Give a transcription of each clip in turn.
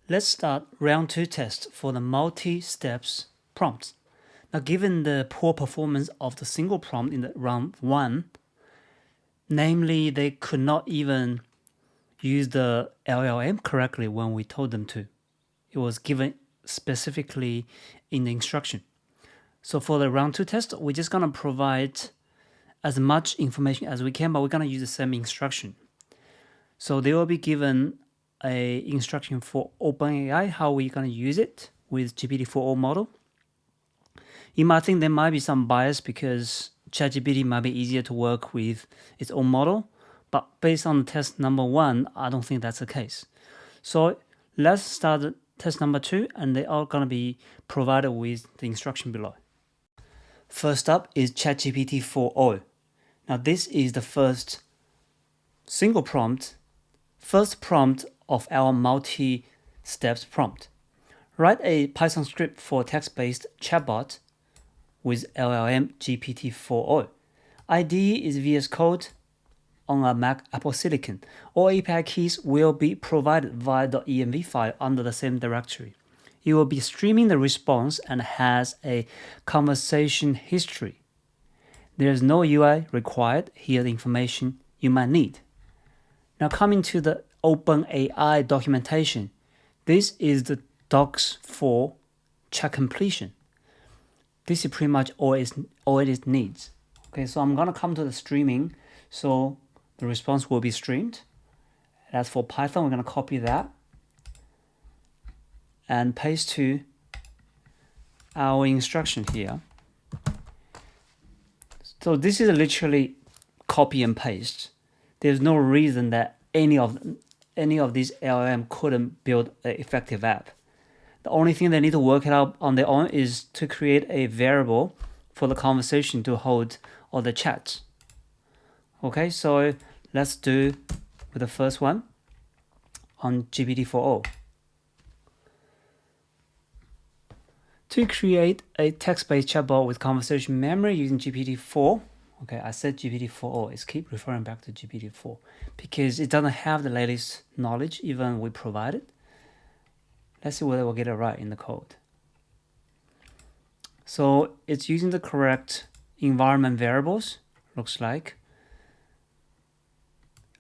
Let's start round 2 test for the multi-steps prompts. Now, given the poor performance of the single prompt in the round 1, namely they could not even use the LLM correctly when we told them to. It was given specifically in the instruction. So for the round 2 test, we're just gonna provide as much information as we can, but we're gonna use the same instruction. So they will be given a instruction for OpenAI, how we're gonna use it with GPT-4o model. You might think there might be some bias because ChatGPT might be easier to work with its own model, but based on the test number 1, I don't think that's the case. So let's start test number 2, and they are gonna be provided with the instruction below. First up is ChatGPT-4o. Now this is the first prompt of our multi-steps prompt. Write a Python script for text-based chatbot with LLM GPT-4o. IDE is VS Code on a Mac Apple Silicon. All API keys will be provided via the .env file under the same directory. It will be streaming the response and has a conversation history. There is no UI required. Here the information you might need. Now coming to the OpenAI documentation. This is the docs for chat completion. This is pretty much all it needs. Okay, so I'm gonna come to the streaming. So the response will be streamed. As for Python, we're gonna copy that and paste to our instruction here. So this is literally copy and paste. There's no reason that any of these LLM couldn't build an effective app. The only thing they need to work it out on their own is to create a variable for the conversation to hold all the chats. Okay, so let's do with the first one on GPT-4o. To create a text-based chatbot with conversation memory using GPT-4, okay, I said GPT-4o, it's keep referring back to GPT-4 because it doesn't have the latest knowledge even we provided. Let's see whether we'll get it right in the code. So it's using the correct environment variables, looks like.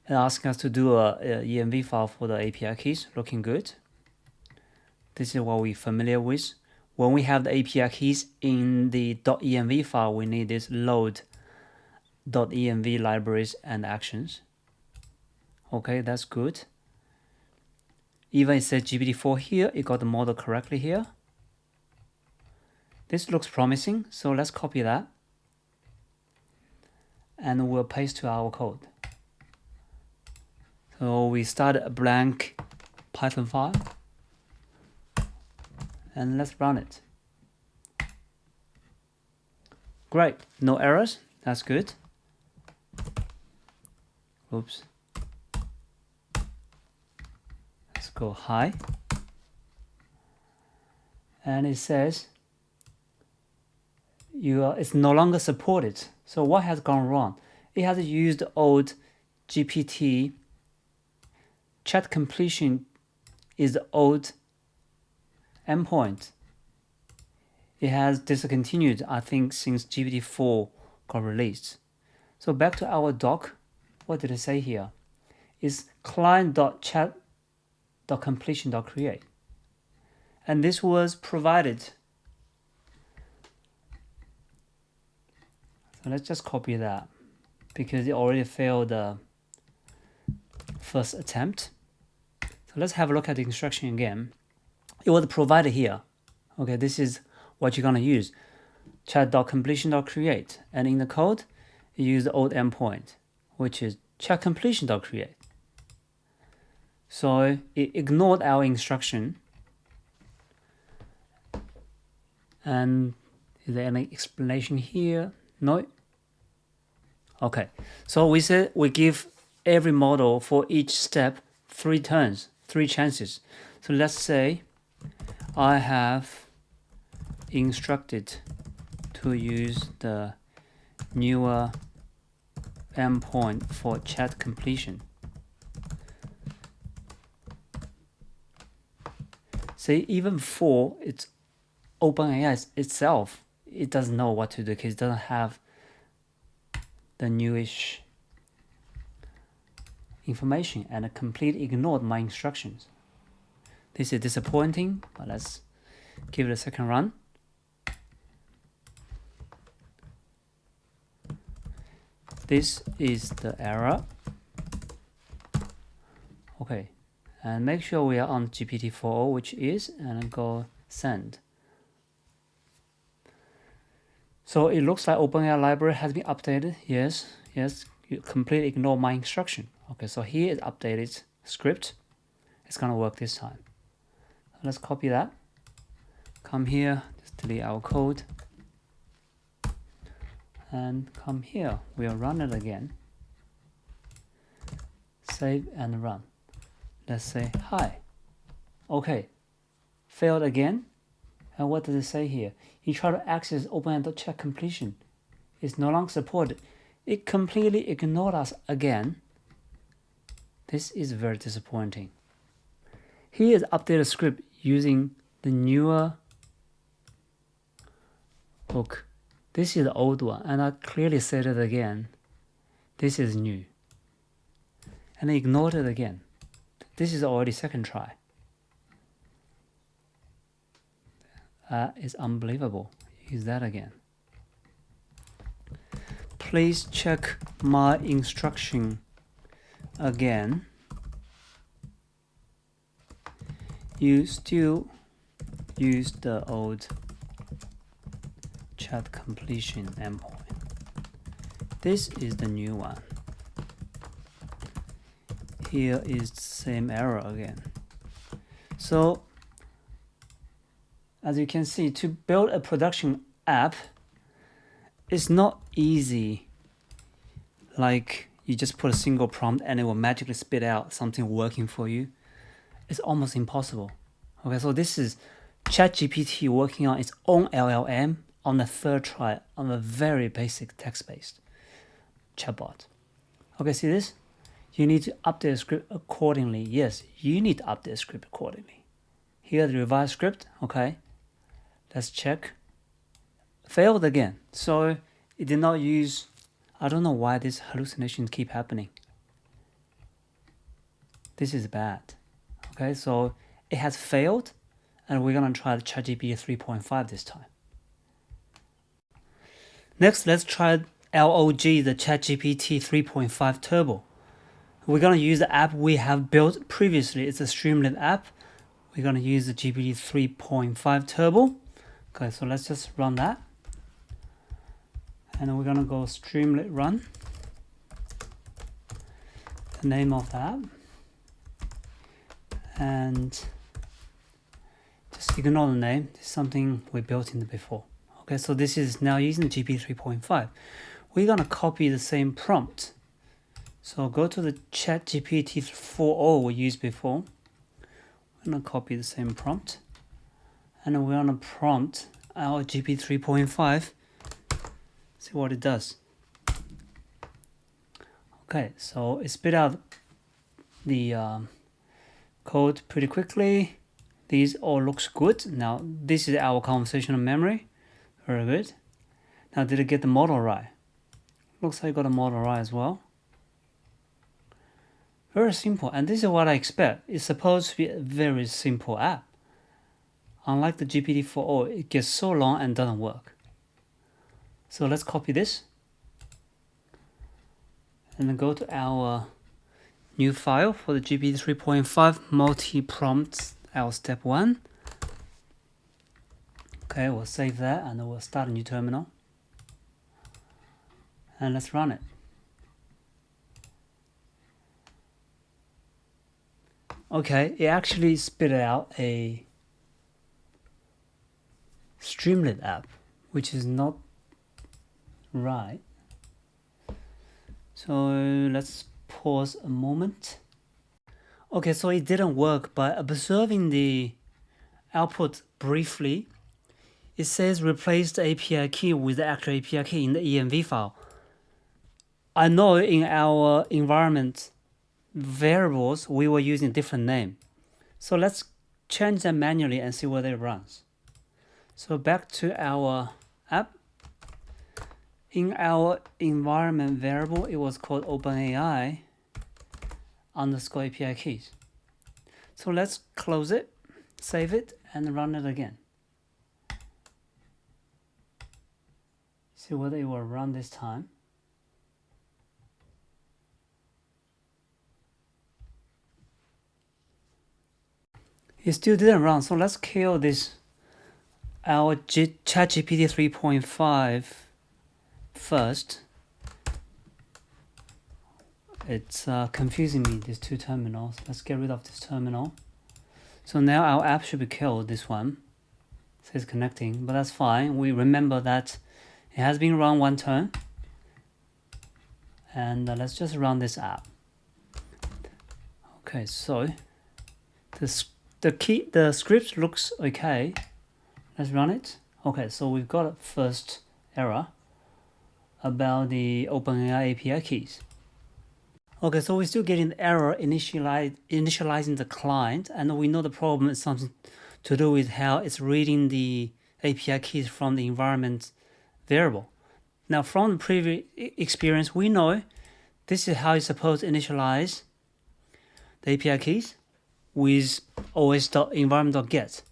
And asking us to do a env file for the API keys, looking good. This is what we're familiar with. When we have the API keys in the .env file, we need this load .env libraries and actions. Okay, that's good. Even it says GPT-4 here, it got the model correctly here. This looks promising, so let's copy that. And we'll paste to our code. So we start a blank Python file. And let's run it. Great, no errors, that's good. Oops. Let's go high. And it says it's no longer supported. So what has gone wrong? It has used old GPT. Chat completion is the old endpoint. It has discontinued, I think, since GPT-4 got released. So back to our doc, what did it say here? It's client.chat.completion.create. And this was provided. So let's just copy that because it already failed the first attempt. So let's have a look at the instruction again. It was provided here. Okay, this is what you're gonna use. Chat.completion.create. And in the code, you use the old endpoint, which is chat.completion.create. So it ignored our instruction. And is there any explanation here? No. Okay, so we said we give every model for each step 3 turns, 3 chances. So let's say I have instructed to use the newer endpoint for chat completion. See, even for its OpenAI itself, it doesn't know what to do because it doesn't have the newish information and it completely ignored my instructions. This is disappointing, but let's give it a second run. This is the error. Okay, and make sure we are on GPT-4o, which is, and go send. So it looks like OpenAI library has been updated. Yes, you completely ignore my instruction. Okay, so here is updated script. It's gonna work this time. Let's copy that. Come here, just delete our code. And come here, we'll run it again. Save and run. Let's say hi. Okay, failed again. And what does it say here? You try to access OpenAI.chat completion. It's no longer supported. It completely ignored us again. This is very disappointing. Here is updated script using the newer. Look, this is the old one, and I clearly said it again. This is new. And I ignored it again. This is already second try. It's unbelievable. Use that again. Please check my instruction again. You still use the old chat completion endpoint. This is the new one. Here is the same error again. So as you can see, to build a production app, it's not easy. Like you just put a single prompt and it will magically spit out something working for you. It's almost impossible. Okay, so this is ChatGPT working on its own LLM on the third try on a very basic text-based chatbot. Okay, see this? You need to update the script accordingly. Yes, you need to update the script accordingly. Here, the revised script. Okay, let's check. Failed again. So it did not use. I don't know why these hallucinations keep happening. This is bad. Okay, so it has failed, and we're gonna try the ChatGPT 3.5 this time. Next, let's try LOG, the ChatGPT 3.5 Turbo. We're gonna use the app we have built previously. It's a Streamlit app. We're gonna use the GPT 3.5 Turbo. Okay, so let's just run that. And we're gonna go Streamlit run. The name of the app. And just ignore the name. This is something we built in before. Okay, so this is now using the GPT 3.5. We're gonna copy the same prompt. So go to the ChatGPT 4o we used before. We're gonna copy the same prompt. And we're gonna prompt our GPT 3.5. See what it does. Okay, so it spit out the code pretty quickly. These all looks good. Now this is our conversational memory. Very good. Now did it get the model right? Looks like it got a model right as well. Very simple, and this is what I expect. It's supposed to be a very simple app. Unlike the GPT-4o, it gets so long and doesn't work. So let's copy this. And then go to our new file for the GPT 3.5 multi-prompt, our step 1. Okay, we'll save that and we'll start a new terminal. And let's run it. Okay, it actually spit out a Streamlit app, which is not right. So let's pause a moment. Okay, so it didn't work, but observing the output briefly, it says replace the API key with the actual API key in the env file. I know in our environment variables we were using a different name. So let's change them manually and see whether it runs. So back to our app. In our environment variable, it was called OpenAI underscore API keys. So let's close it, save it, and run it again. See whether it will run this time. It still didn't run, so let's kill this, our ChatGPT 3.5 first. It's confusing me, these two terminals. Let's get rid of this terminal. So now our app should be killed, this one. It says connecting, but that's fine. We remember that it has been run one turn. And let's just run this app. Okay, so the script looks okay. Let's run it. Okay, so we've got a first error about the OpenAI API keys. Okay, so we're still getting the error initializing the client, and we know the problem is something to do with how it's reading the API keys from the environment variable. Now, from the previous experience, we know this is how you're supposed to initialize the API keys with os.environment.get.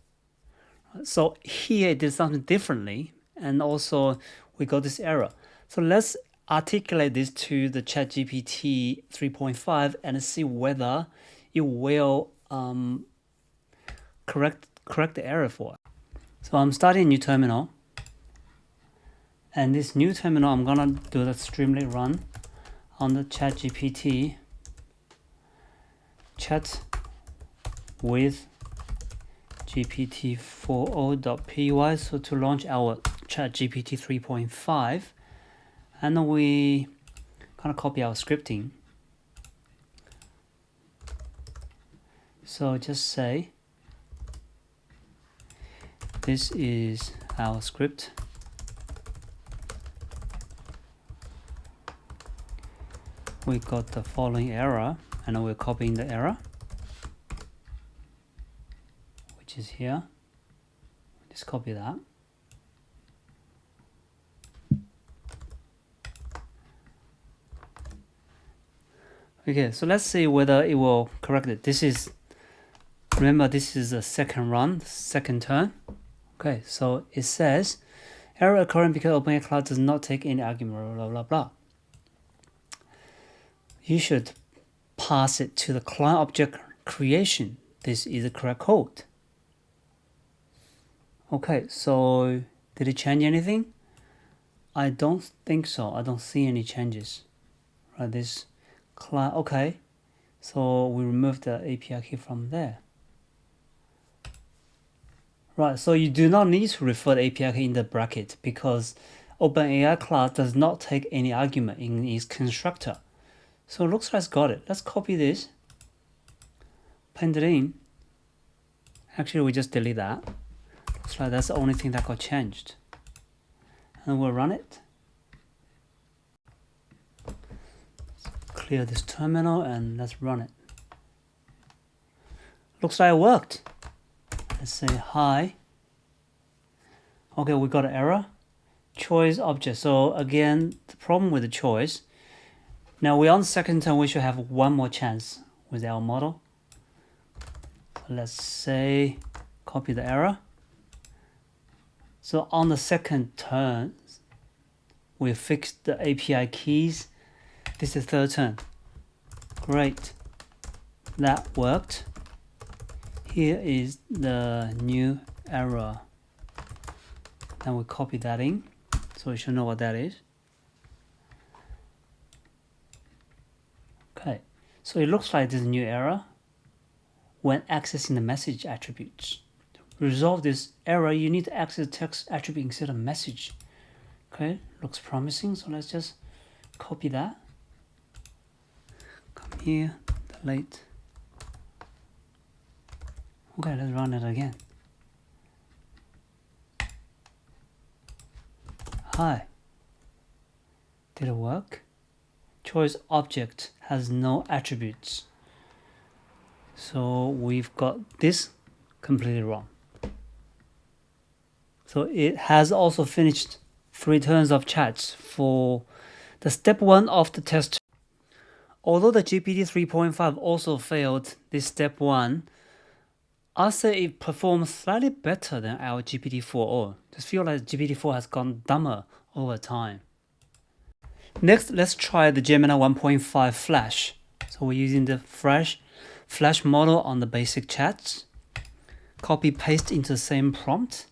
So here it did something differently, and also we got this error. So let's articulate this to the ChatGPT 3.5 and see whether it will correct the error for us. So I'm starting a new terminal, and this new terminal I'm gonna do the Streamlit run on the ChatGPT chat with GPT-4o.py, so to launch our ChatGPT 3.5, and we gonna copy our scripting. So just say this is our script. We got the following error, and we're copying the error, which is here. Just copy that. Okay, so let's see whether it will correct it. Remember, this is the second run, second turn. Okay, so it says, error occurring because OpenAI Cloud does not take any argument, blah, blah, blah. You should pass it to the client object creation. This is the correct code. Okay, so did it change anything? I don't think so. I don't see any changes. Right, this client, okay. So we removed the API key from there. Right, so you do not need to refer the API key in the bracket because OpenAI Cloud does not take any argument in its constructor. So it looks like it's got it. Let's copy this, paste it in. Actually, we just delete that. Looks like that's the only thing that got changed. And we'll run it. Clear this terminal and let's run it. Looks like it worked. Let's say hi. Okay, we got an error. Choice object. So again, the problem with the choice. Now we're on the second turn, we should have one more chance with our model. So let's say, copy the error. So on the second turn, we fixed the API keys. This is third turn. Great. That worked. Here is the new error. Now we copy that in, so we should know what that is. Okay, so it looks like this new error when accessing the message attributes. To resolve this error, you need to access the text attribute instead of message. Okay, looks promising, so let's just copy that. Come here, delete. Okay, let's run it again. Hi. Did it work? Choice object has no attributes. So we've got this completely wrong. So it has also finished 3 turns of chats for the step 1 of the test. Although the GPT 3.5 also failed this step 1, I'll say it performs slightly better than our GPT 4.0. Just feel like GPT 4 has gone dumber over time. Next, let's try the Gemini 1.5 Flash. So we're using the Flash model on the basic chats. Copy paste into the same prompt.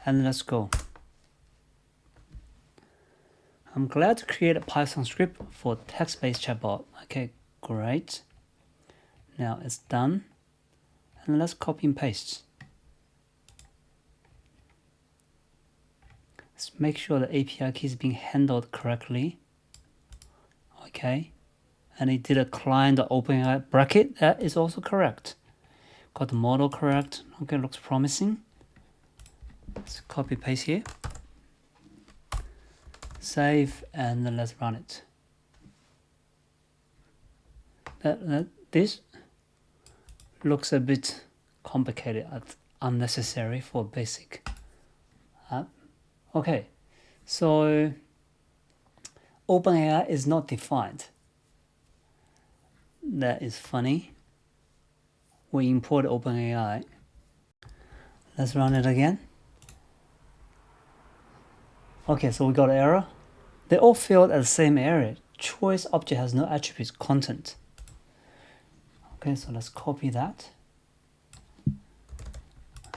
And let's go. I'm glad to create a Python script for text-based chatbot. Okay, great. Now it's done. And let's copy and paste. Let's make sure the API key is being handled correctly. Okay. And it did a client OpenAI bracket. That is also correct. Got the model correct. Okay, looks promising. Let's copy paste here. Save and then let's run it. This looks a bit complicated and unnecessary for basic app. Okay, so OpenAI is not defined. That is funny. We import OpenAI. Let's run it again. Okay, so we got an error. They all failed at the same area. Choice object has no attributes content. Okay, so let's copy that.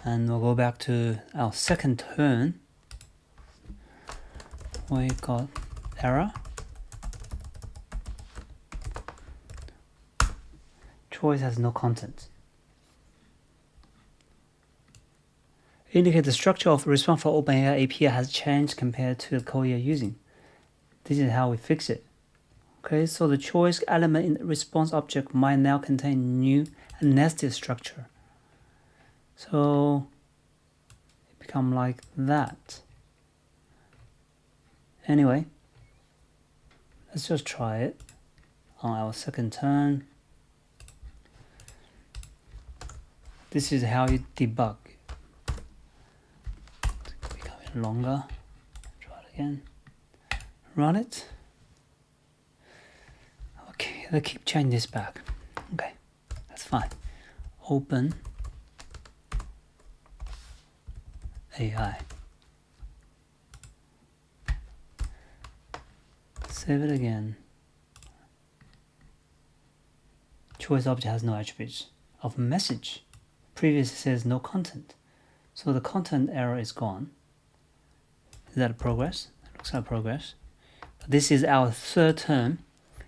And we'll go back to our second turn. We got error. Choice has no content. Indicate the structure of response for OpenAI API has changed compared to the code you're using. This is how we fix it. Okay, so the choice element in the response object might now contain new and nested structure. So it become like that. Anyway, let's just try it on our second turn. This is how you debug. Becoming longer. Try it again. Run it. Okay, let's keep changing this back. Okay, that's fine. Open AI. Save it again. Choice object has no attributes of message. Previously says no content. So the content error is gone. Is that a progress? It looks like progress. But this is our third term.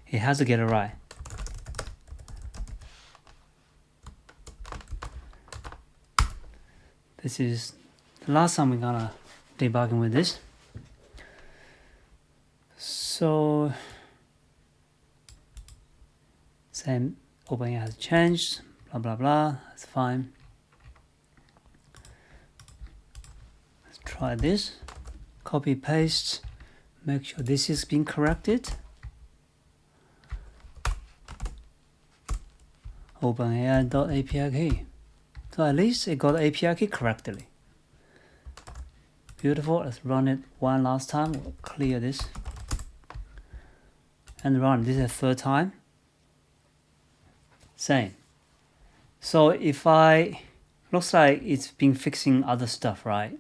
It has to get it right. This is the last time we're gonna debugging with this. So same OpenAI has changed, blah blah blah. That's fine. Let's try this. Copy paste. Make sure this is being corrected. OpenAI.API key. So at least it got the API key correctly. Beautiful. Let's run it one last time. We'll clear this. And run. This is the third time. Same. So if looks like it's been fixing other stuff, right?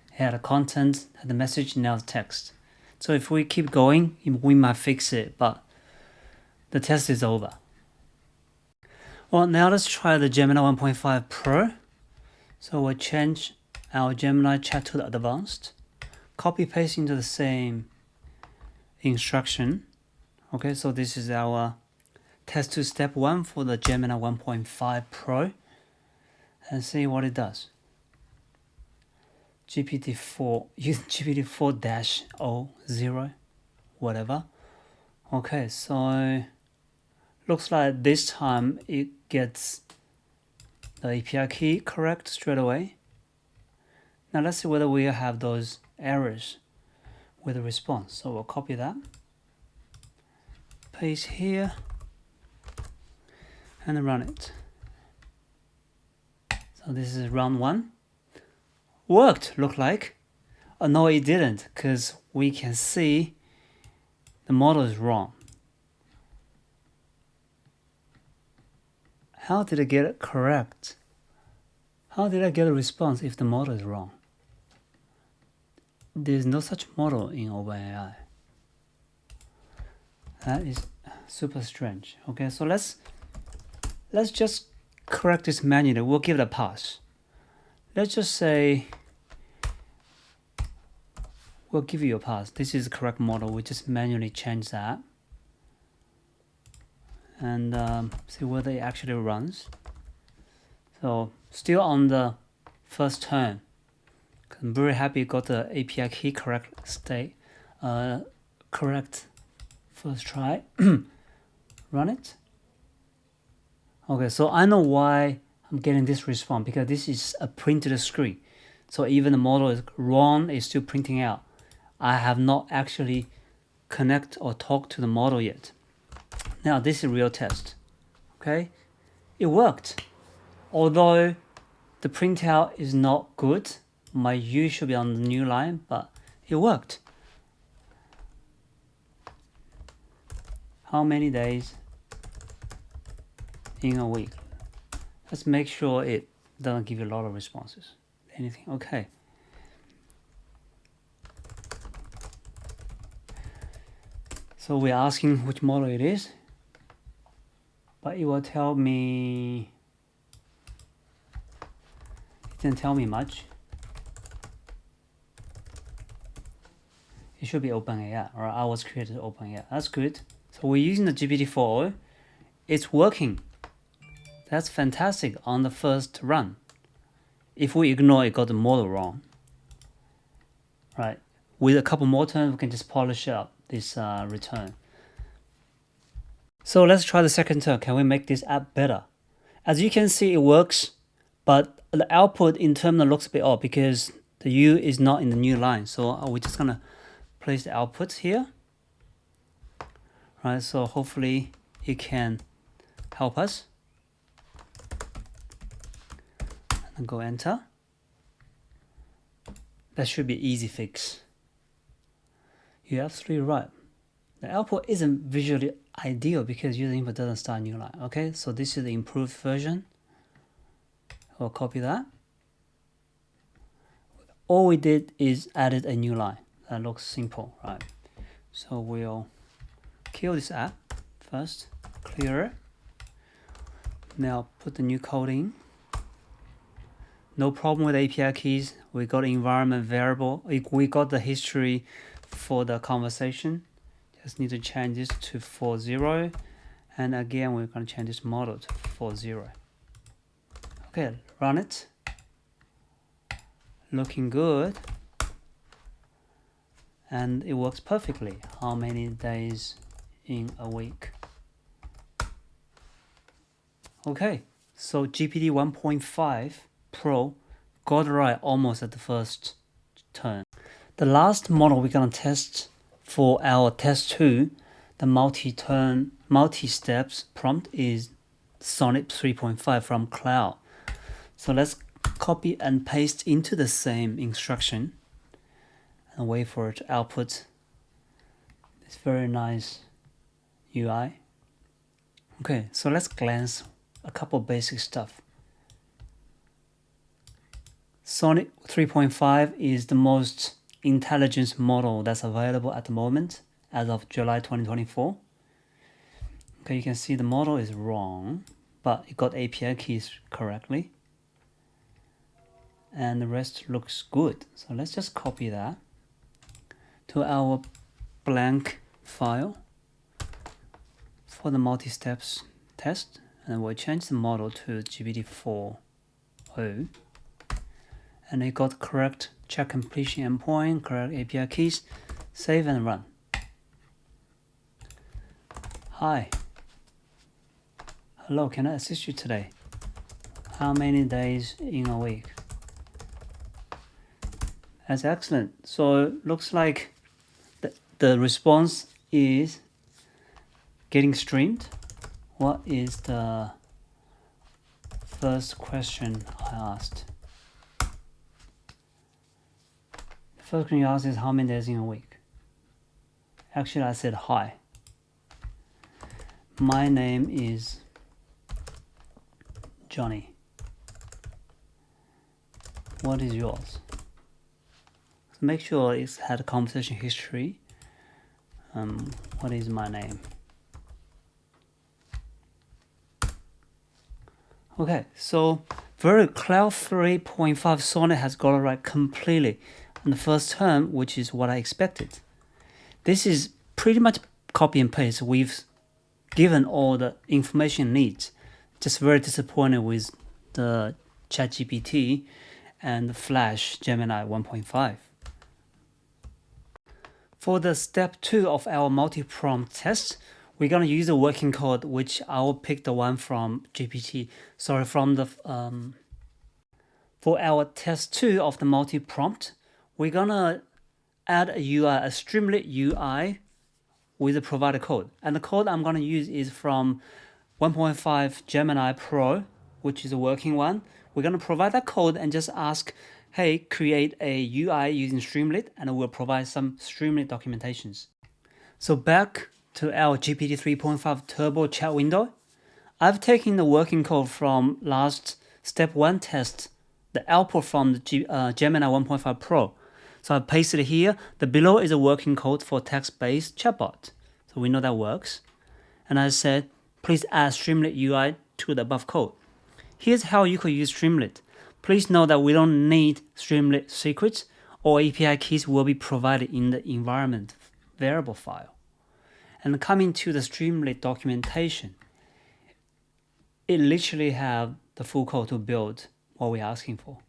It had a content, had the message, now the text. So if we keep going, we might fix it, but the test is over. Well, now let's try the Gemini 1.5 Pro. So we'll change our Gemini chat to the advanced. Copy paste into the same instruction. Okay, so this is our test 2 step 1 for the Gemini 1.5 Pro. And see what it does. GPT-4, use GPT-4-00, whatever. Okay, so looks like this time it gets the API key correct straight away. Now let's see whether we have those errors with the response. So we'll copy that, paste here, and run it. So this is round 1. Worked, look like. Oh, no, it didn't, because we can see the model is wrong. How did I get it correct? How did I get a response if the model is wrong? There's no such model in OpenAI. That is super strange. Okay, so let's just correct this manually. We'll give it a pass. Let's just say we'll give you a pass. This is the correct model. We just manually change that and see whether it actually runs. So still on the first turn. I'm very happy you got the API key correct correct first try. Run it. Okay, so I know why I'm getting this response, because this is a printed screen. So even the model is wrong, it's still printing out. I have not actually connect or talk to the model yet. Now this is a real test. Okay, it worked. Although the printout is not good, my U should be on the new line, but it worked. How many days in a week? Let's make sure it doesn't give you a lot of responses. Anything? Okay. So we're asking which model it is, but it will tell me. It didn't tell me much. It should be OpenAI, or I was created OpenAI. That's good. So we're using the GPT-4. It's working. That's fantastic on the first run. If we ignore it got the model wrong, right? With a couple more turns, we can just polish up this return. So let's try the second turn. Can we make this app better? As you can see, it works, but the output in terminal looks a bit odd because the U is not in the new line. So we're just gonna place the output here. Right, so hopefully it can help us. And go enter. That should be easy fix. You're absolutely right. The output isn't visually ideal because user input doesn't start a new line. Okay, so this is the improved version. I'll copy that. All we did is added a new line. That looks simple, right? So we'll kill this app first, clear it. Now put the new code in. No problem with API keys. We got environment variable. We got the history for the conversation. Just need to change this to 40. And again, we're going to change this model to 40. Okay, run it. Looking good. And it works perfectly. How many days in a week? Okay, so GPT 1.5 Pro got it right almost at the first turn. The last model we're going to test for our test 2, the multi-steps prompt, is Sonnet 3.5 from Claude. So let's copy and paste into the same instruction and wait for it to output this very nice UI. Okay, so let's glance a couple basic stuff. Sonnet 3.5 is the most intelligent model that's available at the moment as of July 2024. Okay, you can see the model is wrong, but it got API keys correctly. And the rest looks good. So let's just copy that to our blank file for the multi-steps test. And we'll change the model to GPT-4o. And it got correct check completion endpoint, correct API keys. Save and run. Hi. Hello, can I assist you today? How many days in a week? That's excellent. So it looks like the response is getting streamed. What is the first question I asked. The first question you asked is how many days in a week. Actually, I said hi. My name is Johnny. What is yours? So make sure it's had a conversation history. What is my name? Okay, so Claude 3.5 Sonnet has got it right completely on the first term, which is what I expected. This is pretty much copy and paste. We've given all the information it needs. Just very disappointed with the ChatGPT and the Flash Gemini 1.5. For the step 2 of our multi-prompt test, we're going to use the working code, which I will pick the one from for our test 2 of the multi-prompt, we're going to add a UI, a Streamlit UI with the provided code. And the code I'm going to use is from 1.5 Gemini Pro, which is a working one. We're going to provide that code and just ask, hey, create a UI using Streamlit, and we'll provide some Streamlit documentations. So back to our GPT 3.5 Turbo chat window. I've taken the working code from last step 1 test, the output from the Gemini 1.5 Pro. So I pasted it here. The below is a working code for text-based chatbot. So we know that works. And I said, please add Streamlit UI to the above code. Here's how you could use Streamlit. Please know that we don't need Streamlit secrets. All API keys will be provided in the environment variable file. And coming to the Streamlit documentation, it literally have the full code to build what we're asking for.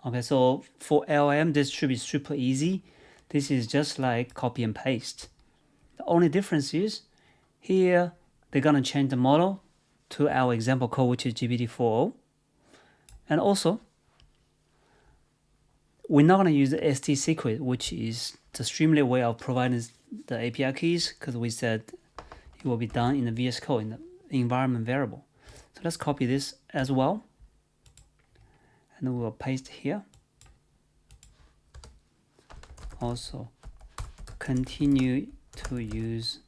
Okay, so for LLM, this should be super easy. This is just like copy and paste. The only difference is here, they're gonna change the model to our example code, which is GPT-4o. And also, we're not gonna use the ST secret, which is the Streamlit way of providing the API keys, because we said it will be done in the VS Code, in the environment variable. So let's copy this as well. And then we'll paste here. Also, continue to use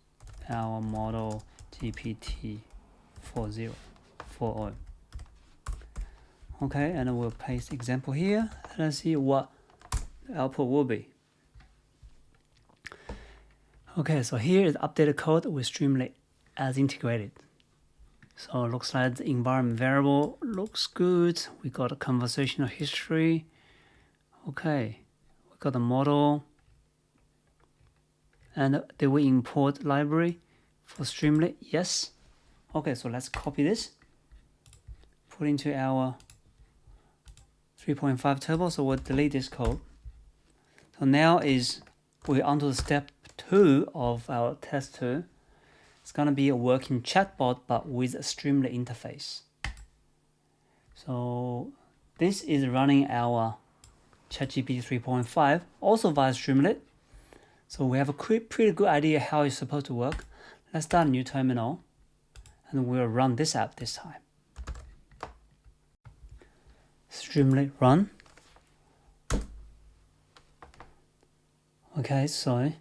our model GPT-4o. Okay, and then we'll paste example here. And let's see what the output will be. Okay, so here is updated code with Streamlit as integrated. So it looks like the environment variable looks good. We got a conversational history. Okay, we got the model. And did we import library for Streamlit? Yes. Okay, so let's copy this. Put into our 3.5 Turbo, so we'll delete this code. So now we're onto the step 2 of our test 2. It's gonna be a working chatbot, but with a Streamlit interface. So this is running our ChatGPT 3.5, also via Streamlit. So we have a pretty good idea how it's supposed to work. Let's start a new terminal, and we'll run this app this time. Streamlit run. Okay, so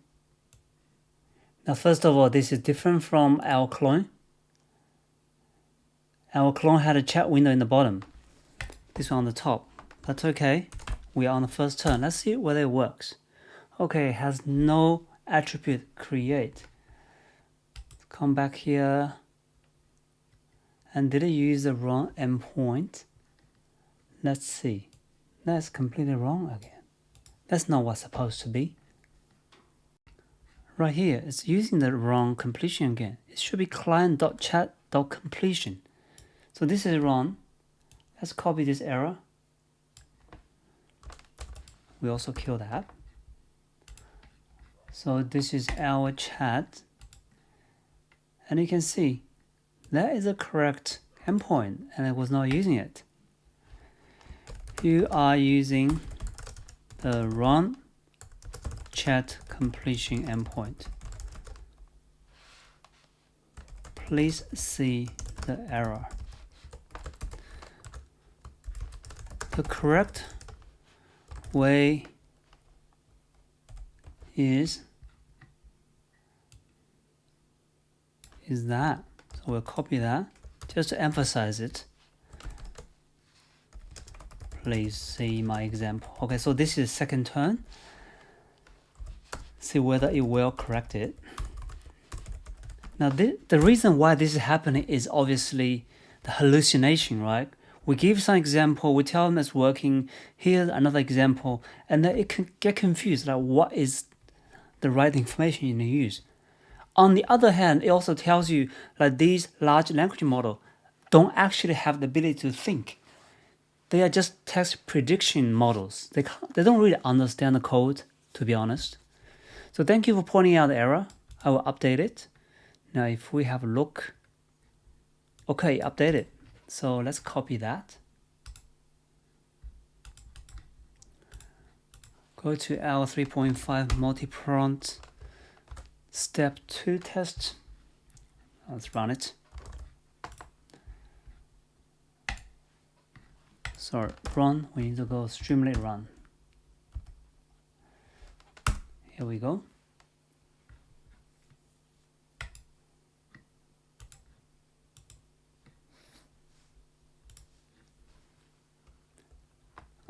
now first of all, this is different from our clone. Our clone had a chat window in the bottom. This one on the top. That's okay. We are on the first turn. Let's see whether it works. Okay, it has no attribute create. Come back here. And did it use the wrong endpoint? Let's see. That's completely wrong again. That's not what's supposed to be. Right here, it's using the wrong completion again. It should be client.chat.completion. So this is wrong. Let's copy this error. We also kill that. So this is our chat. And you can see that is a correct endpoint, and I was not using it. You are using the wrong chat completion endpoint. Please see the error. The correct way is that. So we'll copy that just to emphasize it. Please see my example. Okay, so this is second turn. See whether it will correct it. Now the reason why this is happening is obviously the hallucination, right? We give some example, we tell them it's working, here's another example, and then it can get confused, like what is the right information you need to use. On the other hand, it also tells you that these large language models don't actually have the ability to think. They are just text prediction models. They don't really understand the code, to be honest. So thank you for pointing out the error. I will update it. Now if we have a look, okay, updated. So let's copy that. Go to our 3.5 multi-prompt step 2 test. Let's run it. Sorry, run. We need to go Streamlit run. Here we go.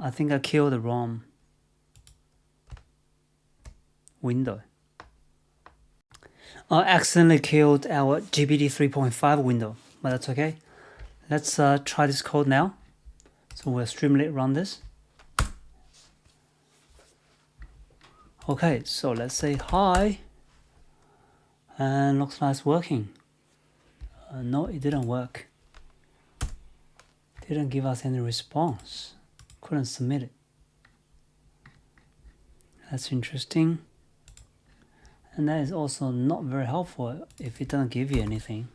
I think I killed the wrong window. I accidentally killed our GPT 3.5 window, but that's okay. Let's try this code now. So we'll Streamlit run this. Okay, so let's say hi, and looks like it's working. No, it didn't work. Didn't give us any response. Couldn't submit it. That's interesting. And that is also not very helpful if it doesn't give you anything.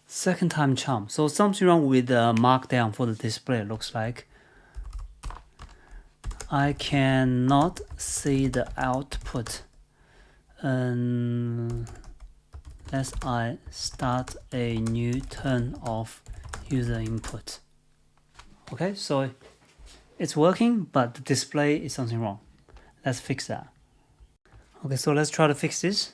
Second time charm. So something wrong with the markdown for the display, it looks like. I cannot see the output unless I start a new turn of user input. Okay, so it's working, but the display is something wrong. Let's fix that. Okay, so let's try to fix this.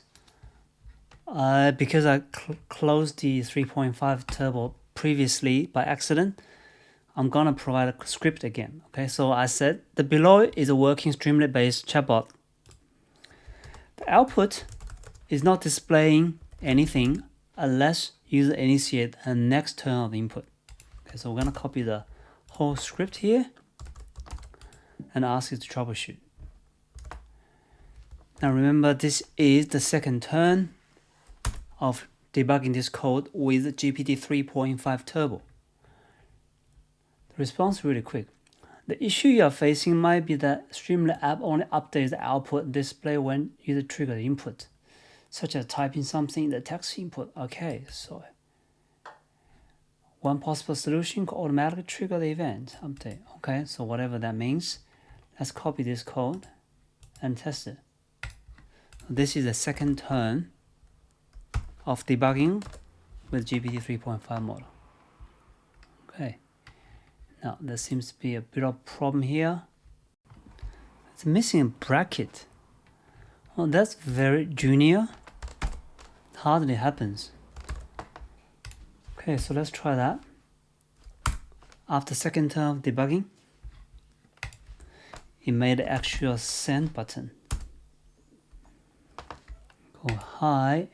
Because I closed the 3.5 turbo previously by accident, I'm gonna provide a script again. Okay, so I said the below is a working Streamlit based chatbot. The output is not displaying anything unless user initiate a next turn of input. Okay, so we're gonna copy the whole script here and ask it to troubleshoot. Now remember, this is the second turn of debugging this code with GPT 3.5 Turbo. The response is really quick. The issue you are facing might be that Streamlit app only updates the output display when user trigger the input, such as typing something in the text input. Okay, so one possible solution could automatically trigger the event update. Okay, so whatever that means, let's copy this code and test it. This is the second turn of debugging with GPT 3.5 model. Okay, now there seems to be a bit of problem here. It's missing a bracket. Well, that's very junior. It hardly happens. Okay, so let's try that. After second turn of debugging, it made the actual send button. Go hi.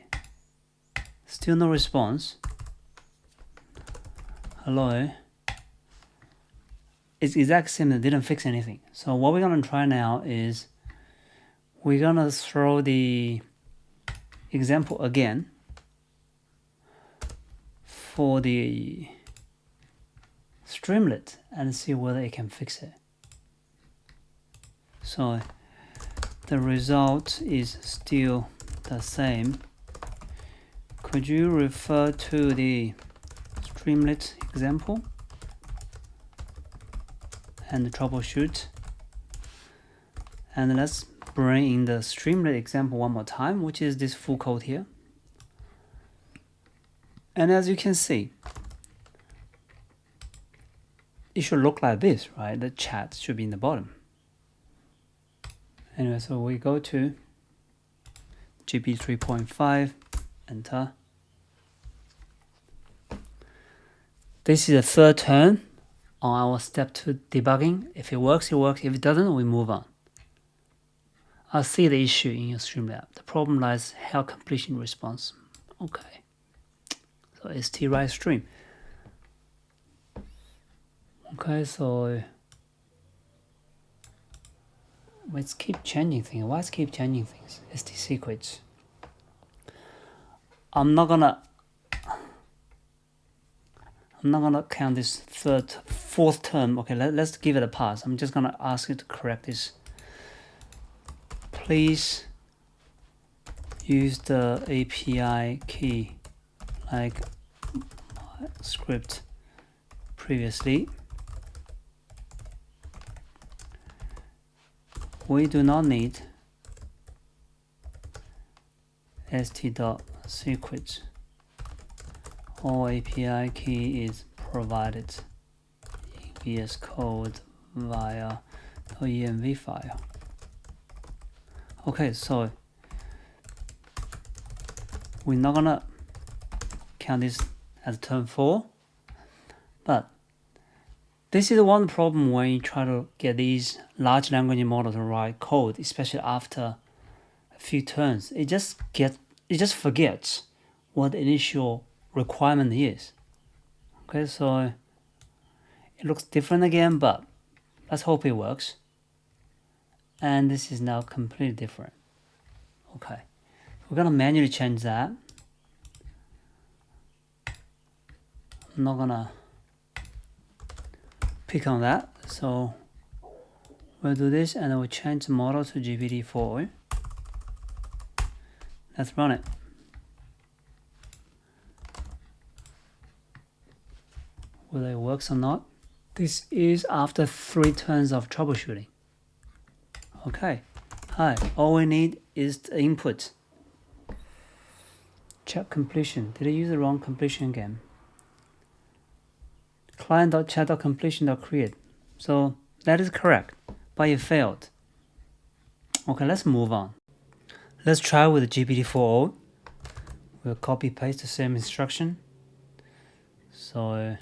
Still no response. Hello. It's exact same, it didn't fix anything. So what we're gonna try now is we're gonna throw the example again for the Streamlit and see whether it can fix it. So the result is still the same. Could you refer to the Streamlit example and troubleshoot? And let's bring in the Streamlit example one more time, which is this full code here. And as you can see, it should look like this, right? The chat should be in the bottom. Anyway, so we go to GPT 3.5, enter. This is the third turn on our step 2 debugging. If it works, it works. If it doesn't, we move on. I see the issue in your Streamlit. The problem lies how completion response. Okay. So st right stream. Okay, so let's keep changing things. Why keep changing things? St secrets. I'm not gonna count this fourth term. Okay, let's give it a pass. I'm just gonna ask you to correct this. Please use the API key like my script previously. We do not need st.secret. All API key is provided in VS Code via the env file. Okay, so we're not gonna count this as term 4, but this is one problem when you try to get these large language models to write code, especially after a few turns. It just forgets what the initial requirement is. Okay, so it looks different again, but let's hope it works. And this is now completely different. Okay, we're gonna manually change that. I'm not gonna pick on that, so we'll do this and we'll change the model to GPT-4. Let's run it. Whether it works or not. This is after 3 turns of troubleshooting. Okay, hi, all we need is the input. Check completion. Did I use the wrong completion again? Client.chat.completion.create. So that is correct, but it failed. Okay, let's move on. Let's try with the GPT-4o. We'll copy paste the same instruction. So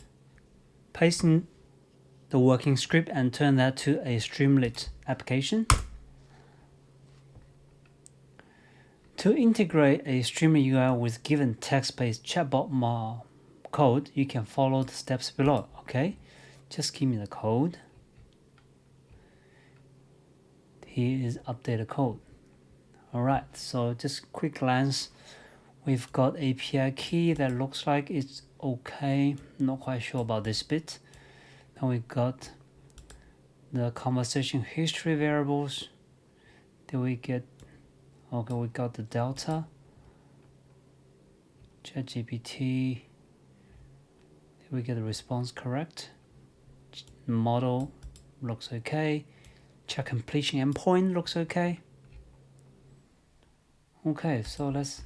pasting the working script and turn that to a Streamlit application. To integrate a Streamlit UI with given text-based chatbot code, you can follow the steps below. Okay, just give me the code. Here is updated code. Alright, so just quick glance. We've got API key that looks like it's okay. Not quite sure about this bit. Then we got the conversation history variables. Then we get, okay, we got the delta. ChatGPT. Did we get the response correct? Model looks okay. Check completion endpoint looks okay. Okay, so let's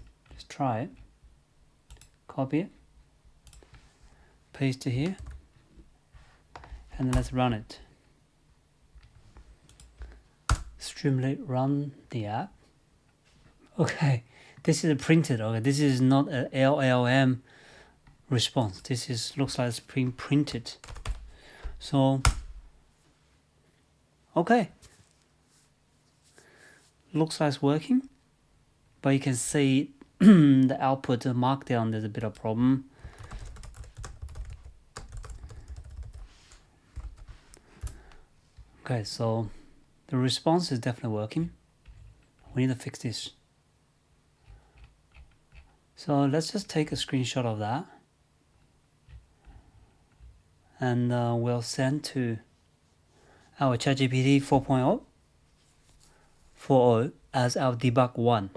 try it. Copy it. Paste it here. And let's run it. Streamlit run the app. Okay, this is printed. Okay, this is not an LLM response. This is looks like it's being printed. So okay, looks like it's working, but you can see the output, the markdown, there's a bit of problem. Okay, so the response is definitely working. We need to fix this. So let's just take a screenshot of that. And we'll send to our ChatGPT 4.0 as our debug 1.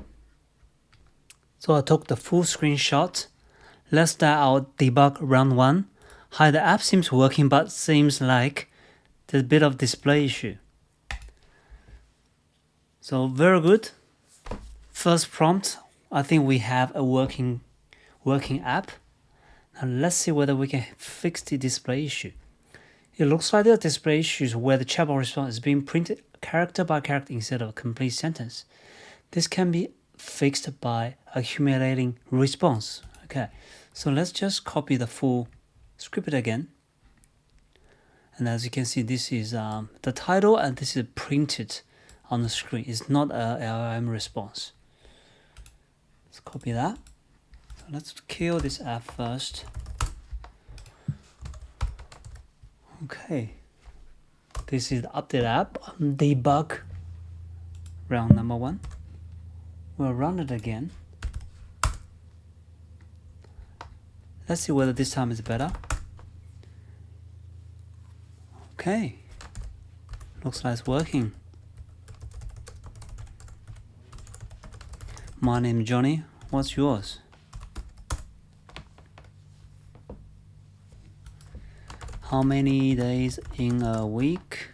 So I took the full screenshot. Let's start our debug round 1. Hi, the app seems working, but seems like there's a bit of display issue. So very good. First prompt, I think we have a working app. Now let's see whether we can fix the display issue. It looks like there are display issues where the chatbot response is being printed character by character instead of a complete sentence. This can be fixed by accumulating response. Okay, so let's just copy the full script again. And as you can see, this is the title, and this is printed on the screen. It's not a LLM response. Let's copy that. So let's kill this app first. Okay, this is the update app, debug, round number 1. We'll run it again. Let's see whether this time is better. Okay, looks like it's working. My name is Johnny, what's yours? How many days in a week?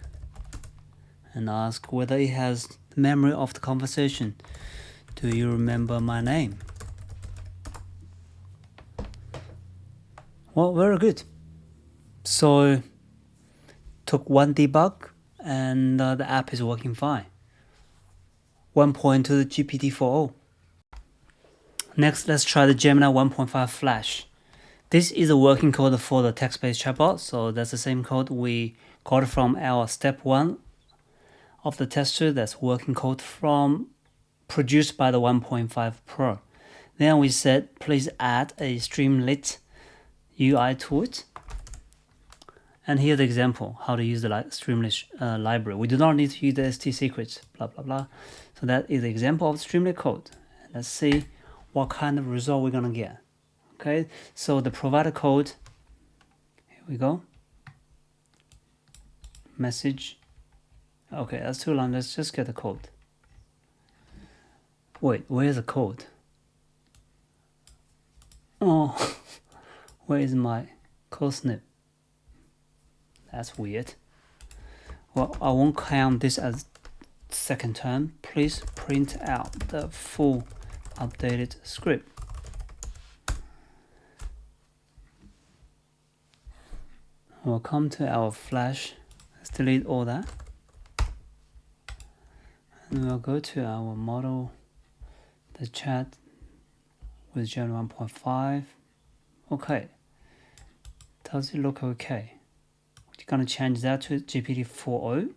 And ask whether it has memory of the conversation. Do you remember my name? Well, very good. So, took one debug and the app is working fine. 1 point to the GPT-4o. Next, let's try the Gemini 1.5 Flash. This is a working code for the text-based chatbot, so that's the same code we got from our step 1 of the tester. That's working code produced by the 1.5 Pro. Then we said, please add a Streamlit UI to it. And here's the example, how to use the Streamlit library. We do not need to use the ST secrets, blah, blah, blah. So that is the example of Streamlit code. Let's see what kind of result we're gonna get. Okay, so the provided code, here we go. Message. Okay, that's too long, let's just get the code. Wait, where's the code? Oh, where is my code snip? That's weird. Well, I won't count this as second term. Please print out the full updated script. We'll come to our Flash. Let's delete all that. And we'll go to our model, the chat with Gemini 1.5. Okay. Does it look okay? We're gonna change that to GPT-4o.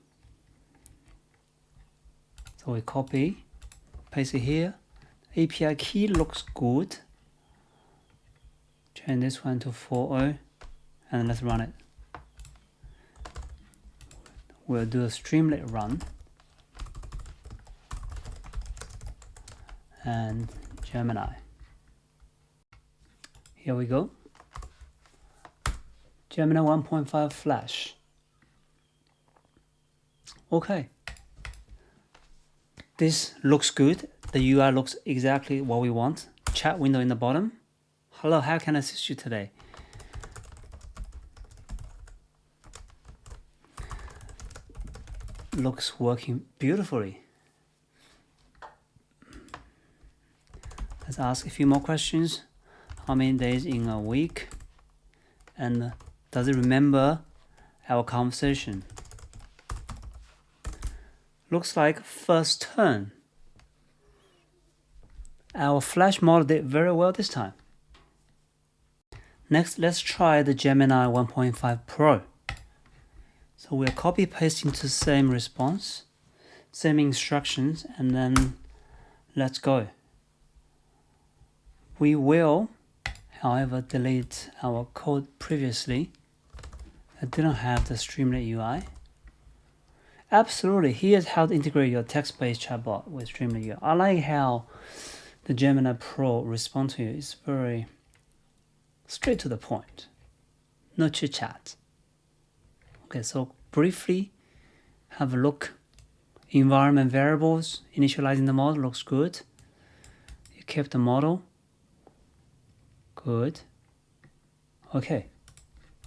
So we copy, paste it here. API key looks good. Change this one to 4o, and let's run it. We'll do a Streamlit run. And Gemini. Here we go. Gemini 1.5 Flash. Okay. This looks good. The UI looks exactly what we want. Chat window in the bottom. Hello, how can I assist you today? Looks working beautifully. Let's ask a few more questions. How many days in a week? And does it remember our conversation? Looks like first turn. Our Flash model did very well this time. Next, let's try the Gemini 1.5 Pro. So we're copy pasting to the same response, same instructions, and then let's go. We will, however, delete our code previously. I didn't have the Streamlit UI. Absolutely, here's how to integrate your text-based chatbot with Streamlit UI. I like how the Gemini Pro response to you is very straight to the point. No chit-chat. Okay, so briefly have a look. Environment variables, initializing the model looks good. You kept the model. Good. Okay,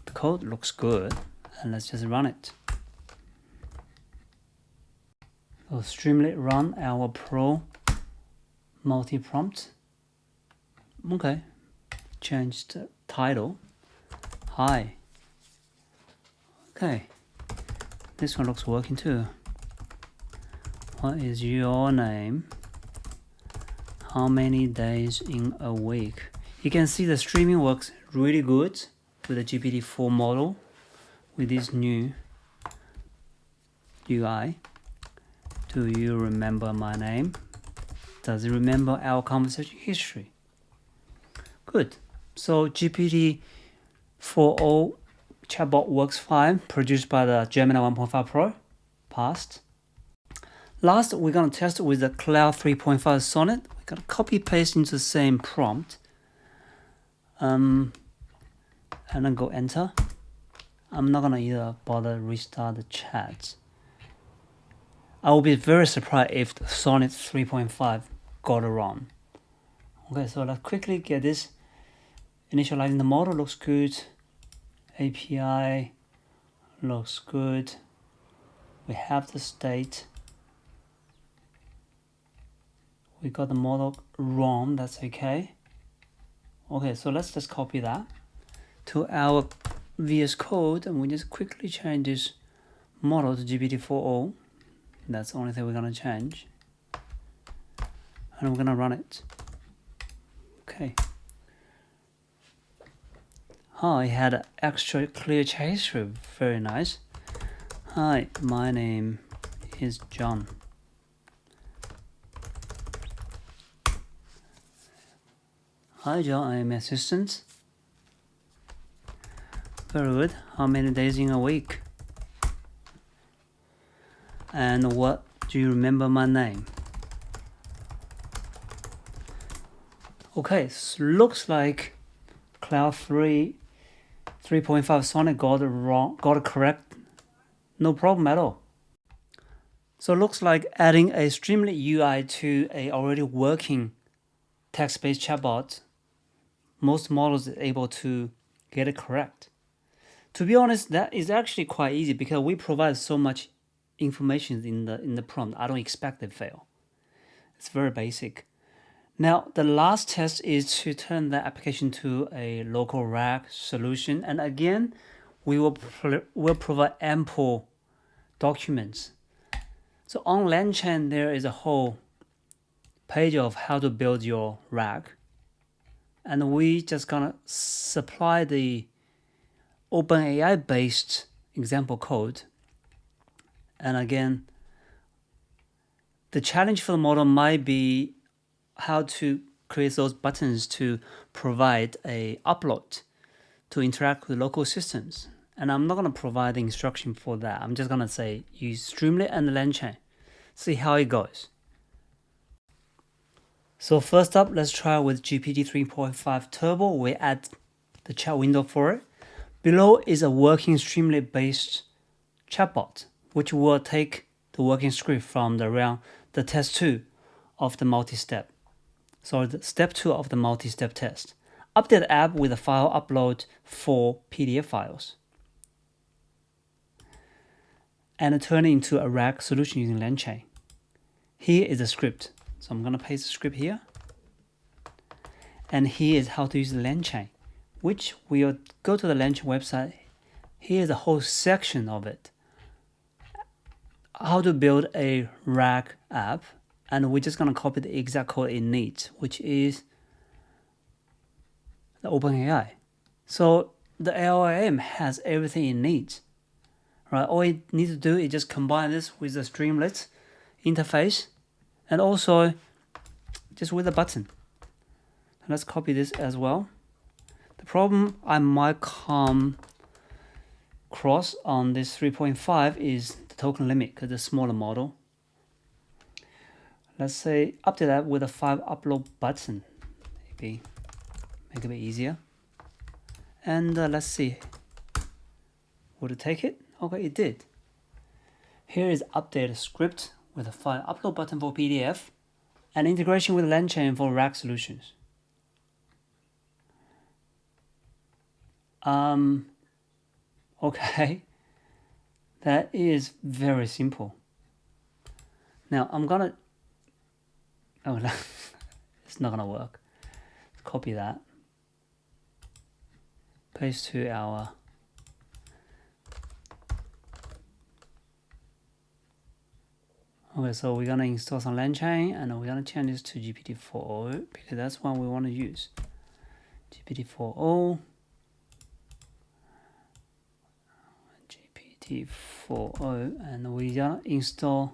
the code looks good, and let's just run it. So Streamlit run our Pro multi-prompt. Okay, change the title. Hi. Okay, this one looks working too. What is your name? How many days in a week? You can see the streaming works really good with the GPT-4 model with this new UI. Do you remember my name? Does it remember our conversation history? Good. So GPT-4o chatbot works fine, produced by the Gemini 1.5 Pro. Passed. Last, we're going to test it with the Claude 3.5 Sonnet. We're going to copy paste into the same prompt. And then go enter. I'm not going to either bother restart the chat. I will be very surprised if the Sonnet 3.5 got it wrong. Okay, so let's quickly get this. Initializing the model looks good. API looks good. We have the state. We got the model wrong, that's okay. Okay, so let's just copy that to our VS Code, and we just quickly change this model to GPT-4o. That's the only thing we're gonna change. And we're gonna run it. Okay. Oh, it had an extra clear chat history, very nice. Hi, my name is John. Hi John, I am assistant. Very good. How many days in a week? And what do you remember my name? Okay, so looks like Claude 3.5 Sonnet got it correct. No problem at all. So it looks like adding a Streamlit UI to a already working text-based chatbot, most models are able to get it correct. To be honest, that is actually quite easy because we provide so much information in the prompt. I don't expect it to fail. It's very basic. Now, the last test is to turn the application to a local RAG solution. And again, we will provide ample documents. So on LangChain, there is a whole page of how to build your RAG. And we just gonna supply the OpenAI based example code. And again, the challenge for the model might be how to create those buttons to provide a upload to interact with local systems. And I'm not going to provide the instruction for that. I'm just going to say use Streamlit and LangChain. See how it goes. So first up, let's try with GPT 3.5 Turbo. We add the chat window for it. Below is a working Streamlit based chatbot, which will take the working script from the test 2 of the multi-step. So the step 2 of the multi-step test. Update the app with a file upload for PDF files. And turn it into a RAG solution using LangChain. Here is the script. So I'm going to paste the script here. And here is how to use the LangChain, which we'll go to the LangChain website. Here's a whole section of it. How to build a RAG app. And we're just going to copy the exact code it needs, which is the OpenAI. So the LLM has everything it needs. Right? All it needs to do is just combine this with the Streamlit interface and also just with a button. Let's copy this as well. The problem I might come across on this 3.5 is the token limit because it's a smaller model. Let's say update that with a 5 upload button. Maybe make it a bit easier. And let's see. Would it take it? Okay, it did. Here is update script with a file upload button for PDF and integration with LangChain for RAG solutions. Okay, that is very simple. Now I'm gonna, oh no, it's not gonna work. Let's copy that, paste to our Okay, so we're gonna install some LangChain and we're gonna change this to GPT-4o because that's what we want to use. GPT-4o, and we're gonna install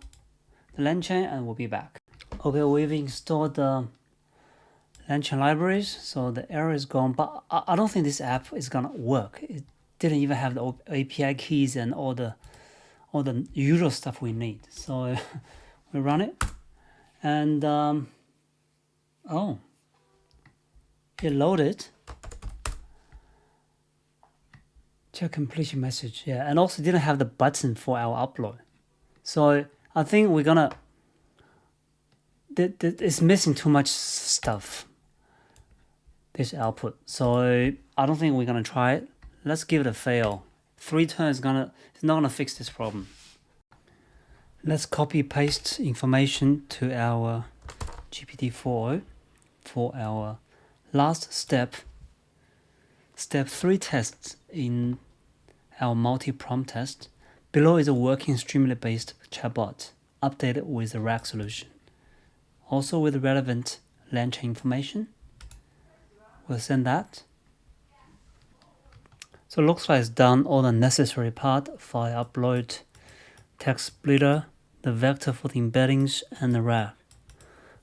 the LangChain and we'll be back. Okay, we've installed the LangChain libraries, so the error is gone, but I don't think this app is gonna work. It didn't even have the API keys and all the usual stuff we need. So we run it, and oh, it loaded. Check completion message, yeah, and also didn't have the button for our upload. So I think we're gonna. It's missing too much stuff. This output, so I don't think we're gonna try it. Let's give it a fail. 3 turns it's not gonna fix this problem. Let's copy paste information to our GPT-4o for our last step 3 tests in our multi-prompt test. Below is a working Streamlit based chatbot updated with a RAG solution, also with relevant LangChain information. We'll send that. So it looks like it's done all the necessary part: file upload, text splitter, the vector for the embeddings, and the RAG.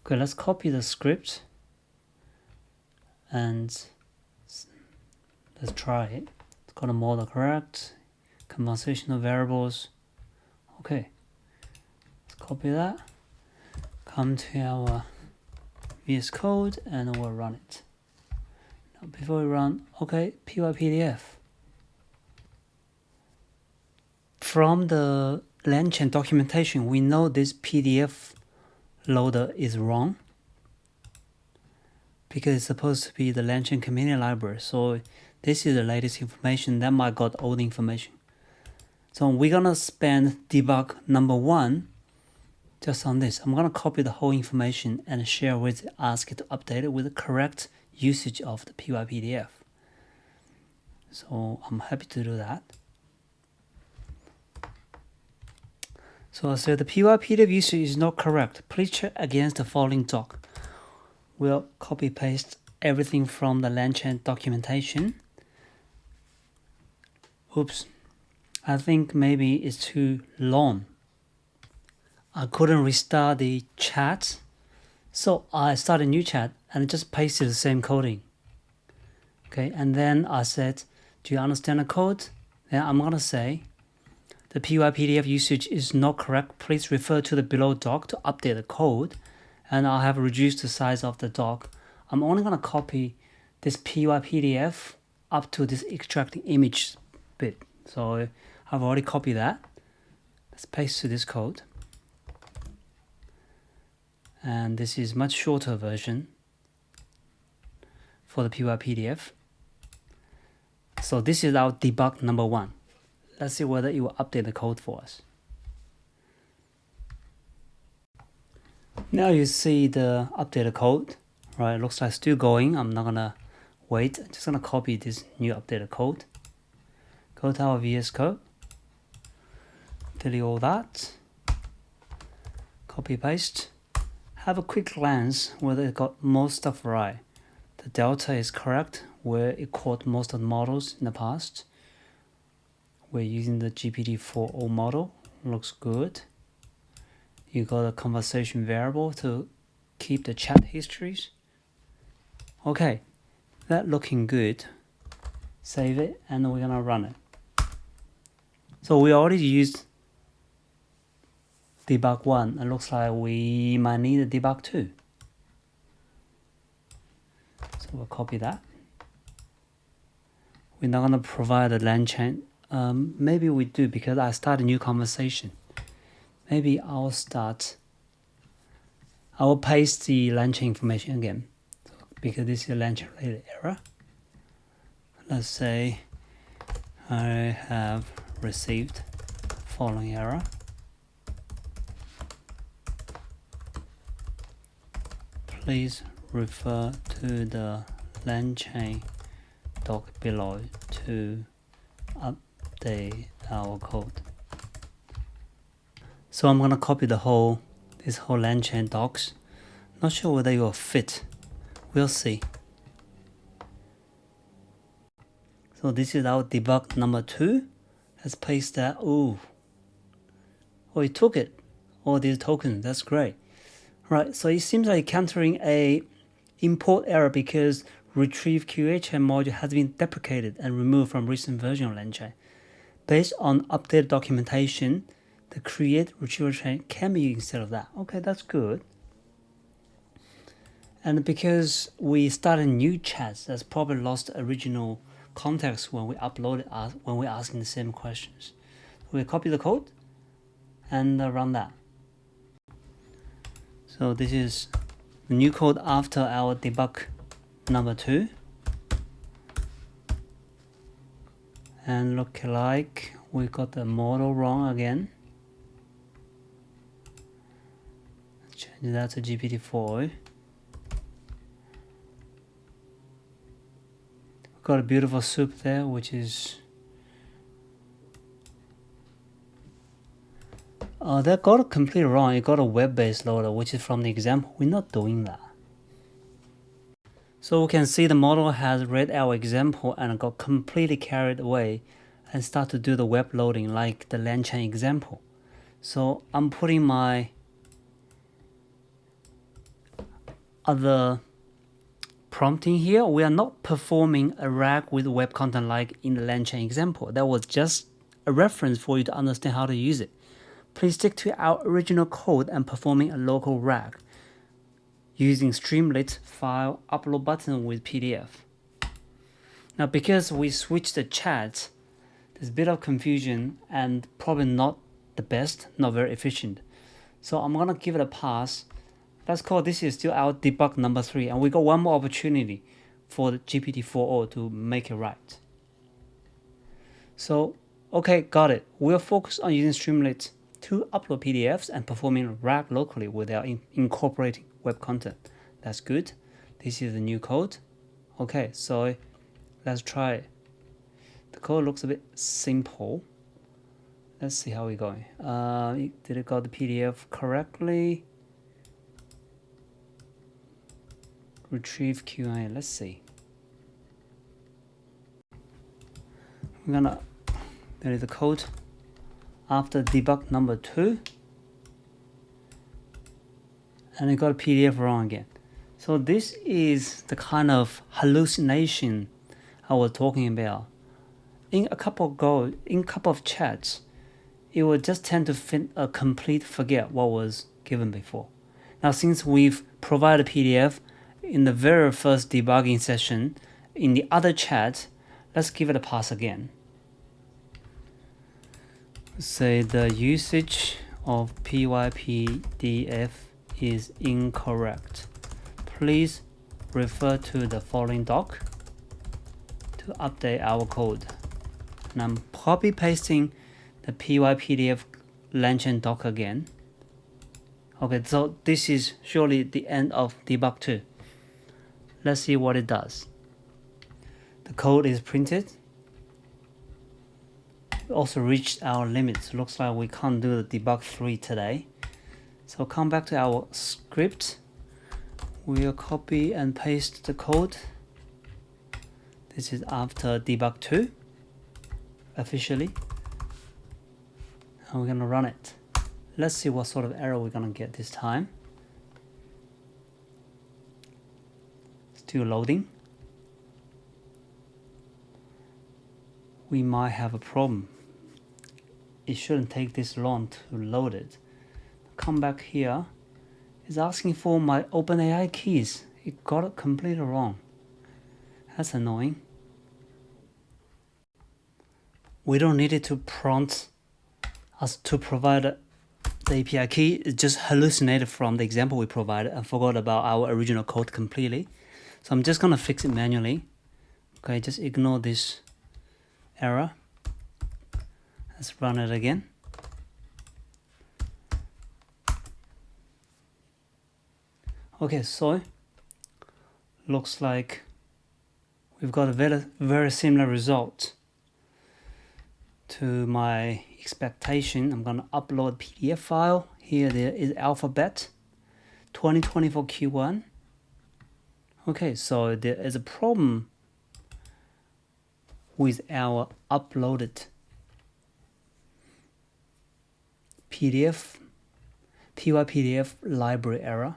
Okay, let's copy the script and let's try it. It's got a model correct, conversational variables. Okay, let's copy that, come to our VS Code, and we'll run it. Now, before we run, okay, PyPDF. From the LangChain documentation, we know this PDF loader is wrong because it's supposed to be the LangChain community library. So this is the latest information. That might got old information. So we're gonna spend debug number 1 just on this. I'm gonna copy the whole information and share with it, ask it to update it with the correct usage of the PyPDF. So I'm happy to do that. So I said the PyPDF usage is not correct. Please check against the following doc. We'll copy paste everything from the LangChain documentation. Oops, I think maybe it's too long. I couldn't restart the chat, so I started a new chat and just pasted the same coding. Okay, and then I said, do you understand the code? Then I'm gonna say, the PyPDF usage is not correct. Please refer to the below doc to update the code. And I have reduced the size of the doc. I'm only gonna copy this PyPDF up to this extracting image bit. So I've already copied that. Let's paste to this code. And this is much shorter version for the PyPDF. So this is our debug number 1. Let's see whether it will update the code for us. Now you see the updated code, right? It looks like still going. I'm not gonna wait. I'm just gonna copy this new updated code. Go to our VS Code, delete all that, copy paste. Have a quick glance whether it got most stuff right. The delta is correct where it caught most of the models in the past. We're using the GPT-4o model. Looks good. You got a conversation variable to keep the chat histories. Okay, that looking good. Save it and we're gonna run it. So we already used debug 1. It looks like we might need a debug 2. So we'll copy that. We're not gonna provide a LangChain. Maybe we do because I start a new conversation. Maybe I will paste the LangChain information again because this is a LangChain related error. Let's say I have received the following error. Please refer to the LangChain doc below to update our code. So I'm gonna copy this whole LangChain docs. Not sure whether it will fit. We'll see. So this is our debug number 2. Let's paste that. Oh, it took it. All these tokens. That's great. Right. So it seems like encountering a import error because retrieve QHM module has been deprecated and removed from recent version of LangChain. Based on updated documentation, the create retrieval chain can be used instead of that. Okay, that's good. And because we started new chats, that's probably lost the original context when we uploaded when we're asking the same questions. We copy the code and run that. So this is the new code after our debug number 2. And look like we got the model wrong again. Change that to GPT-4. Got a beautiful soup there, which is that got it completely wrong. It got a web-based loader, which is from the example. We're not doing that. So we can see the model has read our example and got completely carried away and start to do the web loading like the LangChain example. So I'm putting my other prompting here. We are not performing a RAG with web content like in the LangChain example. That was just a reference for you to understand how to use it. Please stick to our original code and performing a local RAG using Streamlit file upload button with PDF. Now, because we switched the chat, there's a bit of confusion and probably not the best, not very efficient. So I'm gonna give it a pass. Let's call this is still our debug number 3, and we got one more opportunity for the GPT-4o to make it right. So, okay, got it. We'll focus on using Streamlit to upload PDFs and performing RAG locally without incorporating web content. That's good. This is the new code. Okay, so let's try it. The code looks a bit simple. Let's see how we're going. Did it got the PDF correctly? Retrieve QA. Let's see. There is the code after debug number 2, and it got a PDF wrong again. So this is the kind of hallucination I was talking about. In a couple of chats, it would just tend to complete forget what was given before. Now, since we've provided PDF in the very first debugging session in the other chat, let's give it a pass again. Say the usage of PYPDF is incorrect. Please refer to the following doc to update our code. And I'm copy pasting the PYPDF LangChain doc again. Okay, so this is surely the end of debug 2. Let's see what it does. The code is printed. We also reached our limits. Looks like we can't do the debug 3 today. So come back to our script. We'll copy and paste the code. This is after debug 2 officially. And we're gonna run it. Let's see what sort of error we're gonna get this time. Still loading. We might have a problem. It shouldn't take this long to load it. Come back here. It's asking for my OpenAI keys. It got it completely wrong. That's annoying. We don't need it to prompt us to provide the API key. It just hallucinated from the example we provided and forgot about our original code completely. So I'm just gonna fix it manually. Okay, just ignore this error. Let's run it again. Okay, so looks like we've got a very similar result to my expectation, I'm going to upload PDF file. Here there is alphabet 2024 Q1. Okay, so there is a problem with our uploaded PDF, PyPDF library error.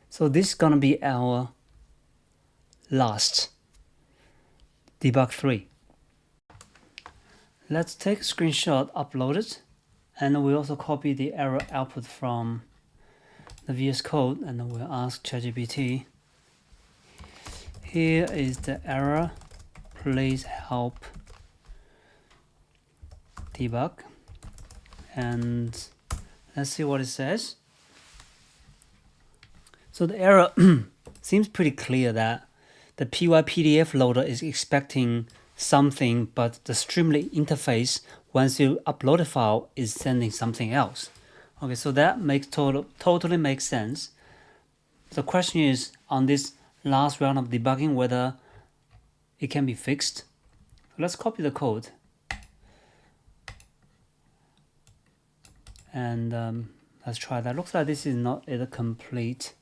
So this is going to be our last debug 3. Let's take a screenshot, upload it, and we also copy the error output from the VS Code, and we'll ask ChatGPT. Here is the error. Please help debug. And let's see what it says. So the error seems pretty clear that the PyPDF loader is expecting something, but the Streamlit interface, once you upload a file, is sending something else. Okay, so that makes totally makes sense. The question is on this last round of debugging whether it can be fixed. Let's copy the code. And let's try that. Looks like this is not a complete.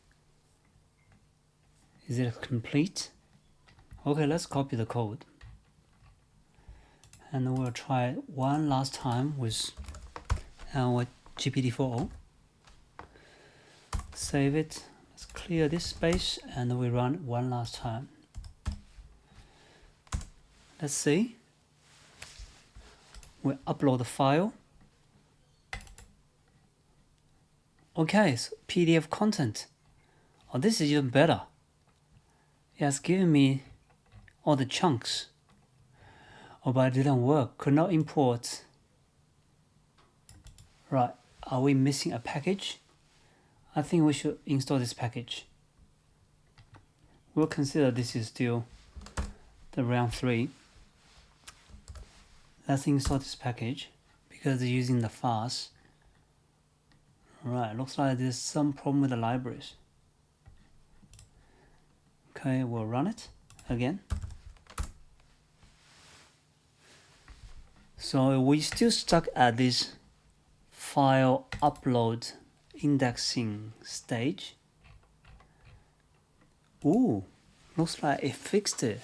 Is it complete? Okay, let's copy the code. And we'll try one last time with our GPT-4o. Save it. Let's clear this space and we run one last time. Let's see. We upload the file. Okay, so PDF content. Oh, this is even better. It's giving me all the chunks. Oh, but it didn't work. Could not import. Right, are we missing a package? I think we should install this package. We'll consider this is still the round 3. Let's install this package because it's using the fast. Right, looks like there's some problem with the libraries. Okay, we'll run it again. So we still stuck at this file upload indexing stage. Ooh, looks like it fixed it.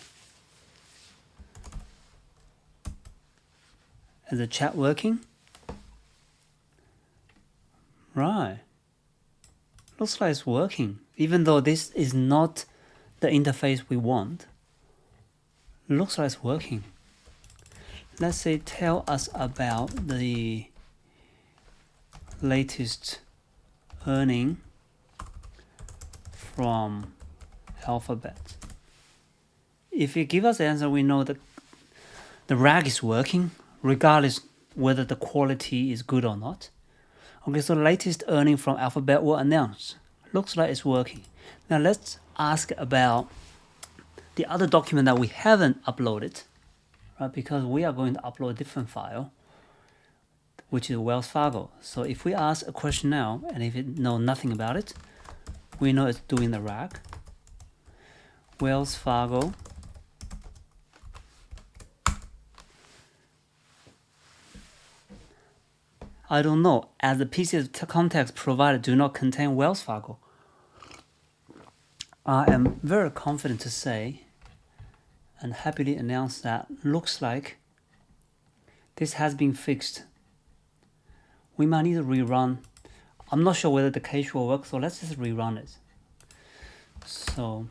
Is the chat working? Right. Looks like it's working. Even though this is not the interface we want. Looks like it's working. Let's say tell us about the latest earning from Alphabet. If you give us the answer, we know that the RAG is working, regardless whether the quality is good or not. Okay, so the latest earning from Alphabet will announce. Looks like it's working. Now let's ask about the other document that we haven't uploaded, right? Because we are going to upload a different file, which is Wells Fargo. So if we ask a question now, and if it know nothing about it, we know it's doing the RAG. Wells Fargo. I don't know, as the pieces of context provided do not contain Wells Fargo. I am very confident to say and happily announce that looks like this has been fixed. We might need to rerun. I'm not sure whether the cache will work, so let's just rerun it. So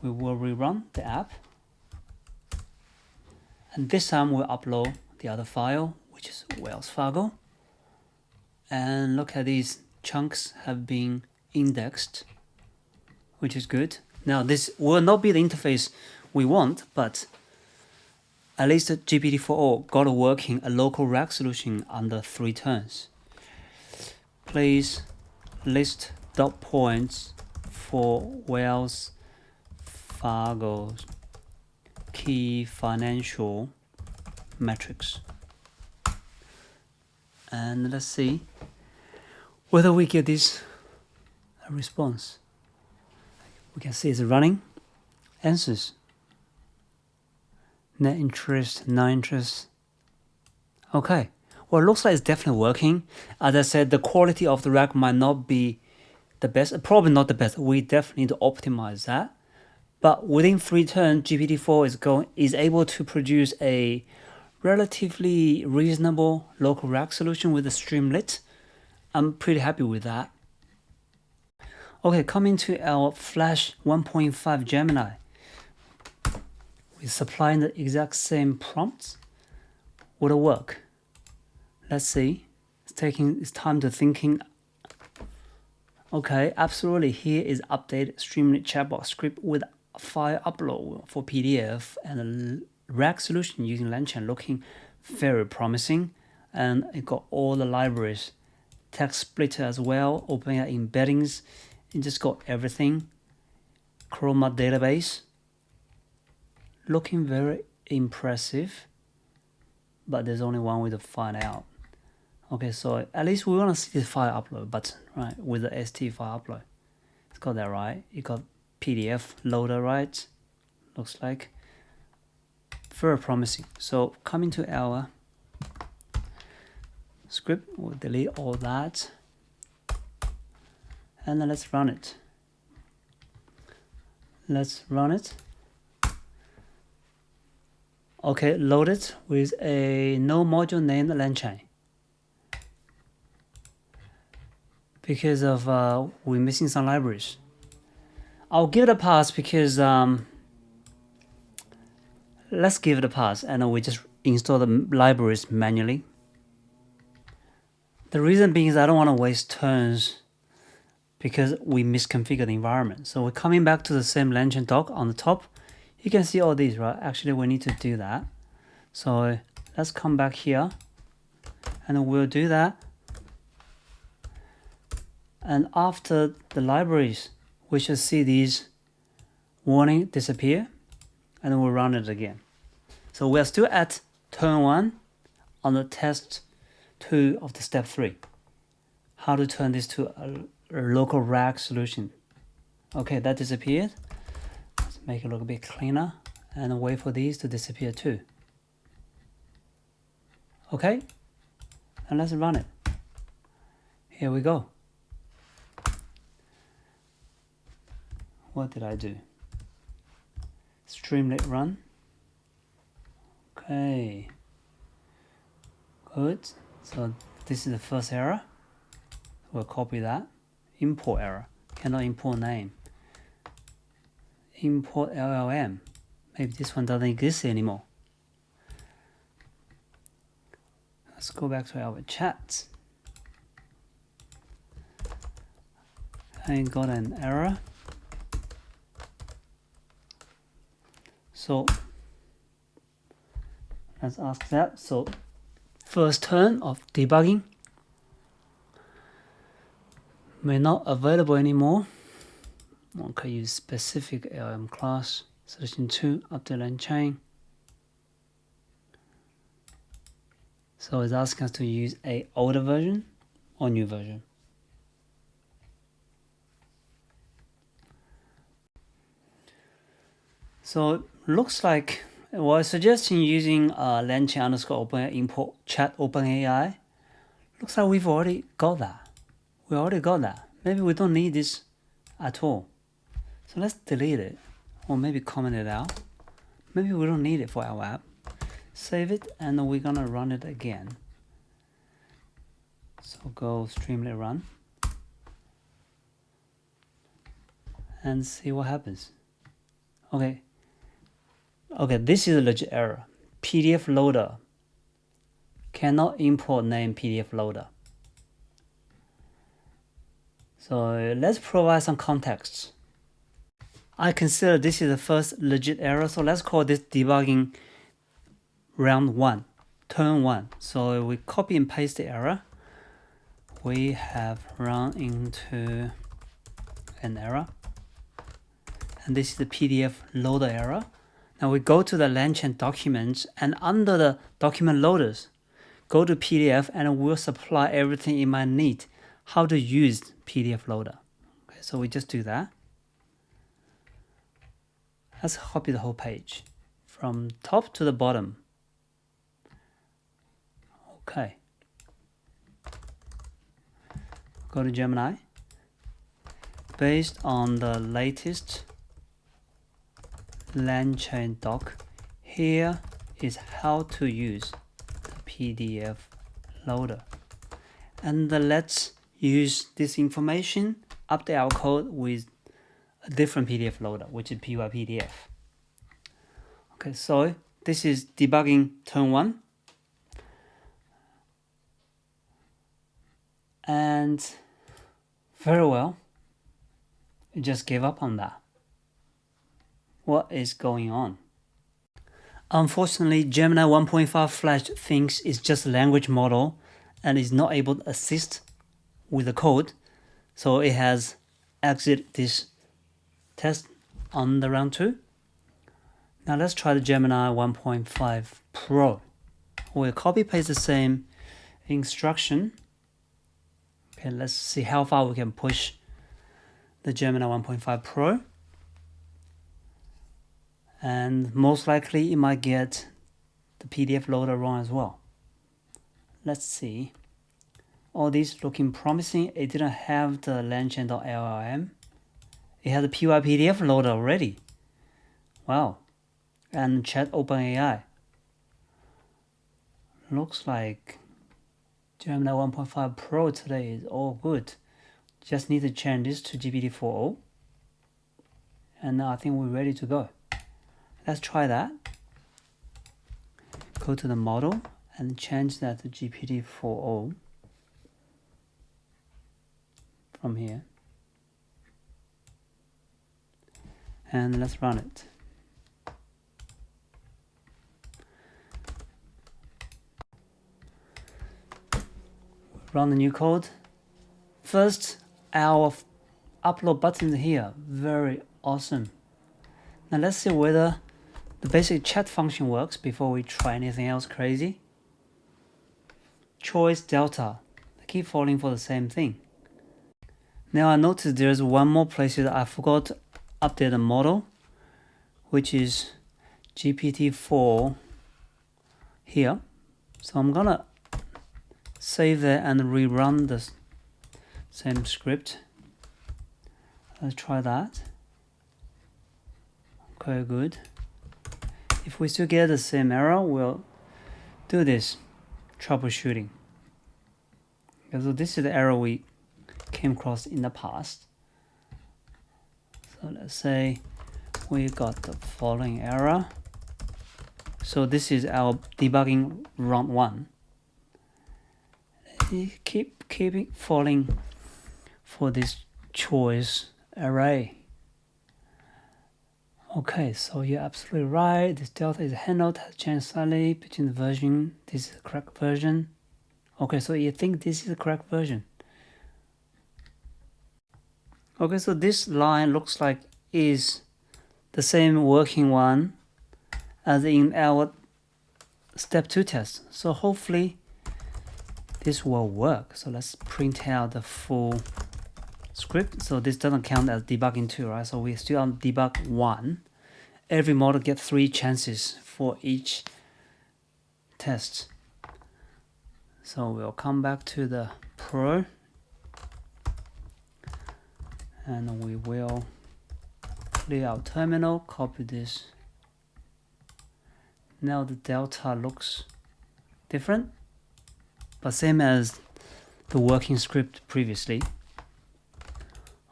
we will rerun the app. And this time we'll upload the other file, which is Wells Fargo. And look at these chunks have been indexed, which is good. Now this will not be the interface we want, but at least GPT-4o got working a local RAG solution under 3 turns. Please list dot points for Wells Fargo's key financial metrics. And let's see whether we get this response. We can see it's running. Answers. Net interest, non-interest, Okay, well, it looks like it's definitely working. As I said, the quality of the rack might not be the best, probably not the best. We definitely need to optimize that. But within 3 turns, GPT-4 is able to produce a relatively reasonable local rack solution with the Streamlit. I'm pretty happy with that. Okay, coming to our Flash 1.5 Gemini. We're supplying the exact same prompts. Would it work? Let's see. It's time to thinking. Okay, absolutely. Here is updated Streamlit chatbot script with file upload for PDF and a rack solution using LangChain, looking very promising. And it got all the libraries, text splitter as well, OpenAI embeddings. It just got everything. Chroma database, looking very impressive. But there's only one way to find out. Okay, so at least we want to see the file upload button, right? With the ST file upload. It's got that right. It got PDF loader, right? Looks like. Very promising. So coming to our script, we'll delete all that. And then let's run it. Let's run it. Okay, load it with a no module named LangChain. Because of we're missing some libraries. I'll give it a pass because let's give it a pass and we just install the libraries manually. The reason being is I don't want to waste turns because we misconfigured the environment. So we're coming back to the same LangChain doc on the top. You can see all these, right? Actually, we need to do that. So let's come back here and we'll do that. And after the libraries, we should see these warning disappear and we'll run it again. So we're still at turn 1 on the test 2 of the step 3. How to turn this to a local rack solution. Okay, that disappeared. Let's make it look a bit cleaner and wait for these to disappear too. Okay, and let's run it. Here we go. What did I do? Streamlit run. Okay, good. So this is the first error. We'll copy that. Import error. Cannot import name. Import LLM. Maybe this one doesn't exist anymore. Let's go back to our chat. I got an error. So let's ask that. So first turn of debugging may not available anymore. One can use specific LLM class. Solution 2 update LangChain. So it's asking us to use a older version or new version. So looks like we're suggesting using LangChain underscore OpenAI import chat OpenAI. Looks like we've already got that. We already got that. Maybe we don't need this at all. So let's delete it or maybe comment it out. Maybe we don't need it for our app. Save it and we're gonna run it again. So go Streamlit run and see what happens. Okay, this is a legit error. PDF loader cannot import name PDF loader. So let's provide some context. I consider this is the first legit error, so let's call this debugging round 1, turn 1. So we copy and paste the error. We have run into an error. And this is the PDF loader error. Now we go to the LangChain documents and under the document loaders, go to PDF and we'll supply everything it might need, how to use PDF loader. Okay, so we just do that. Let's copy the whole page from top to the bottom. Okay. Go to Gemini. Based on the latest LangChain doc, here is how to use the PDF loader. And let's use this information, update our code with a different PDF loader, which is PyPDF. Okay, so this is debugging turn 1. And very well, it just gave up on that. What is going on? Unfortunately, Gemini 1.5 Flash thinks it's just a language model and is not able to assist with the code, so it has exited this test on the round 2. Now let's try the Gemini 1.5 Pro. We'll copy paste the same instruction. Okay, let's see how far we can push the Gemini 1.5 Pro. And most likely it might get the PDF loader wrong as well. Let's see. All these looking promising. It didn't have the LangChain.LLM. It had the PyPDF loader already. Wow. And Chat OpenAI. Looks like Gemini 1.5 Pro today is all good. Just need to change this to GPT-4o. And now I think we're ready to go. Let's try that. Go to the model and change that to GPT-4o from here. And let's run it. Run the new code. First, our upload button here, very awesome. Now let's see whether the basic chat function works before we try anything else crazy. Choice delta. I keep falling for the same thing. Now I noticed there's one more place that I forgot to update the model, which is GPT-4 here. So I'm gonna save that and rerun the same script. Let's try that. Okay, good. If we still get the same error, we'll do this troubleshooting. So this is the error we came across in the past. So let's say we got the following error. So this is our debugging round 1. You keep falling for this choice array. Okay, so you're absolutely right. This delta is handled, has changed slightly between the version. This is the correct version. Okay, so you think this is the correct version. Okay, so this line looks like is the same working one as in our step 2 test. So hopefully this will work. So let's print out the full script. So this doesn't count as debugging 2, right? So we're still on debug 1. Every model gets 3 chances for each test. So we'll come back to the Pro and we will clear our terminal, copy this. Now the delta looks different, but same as the working script previously.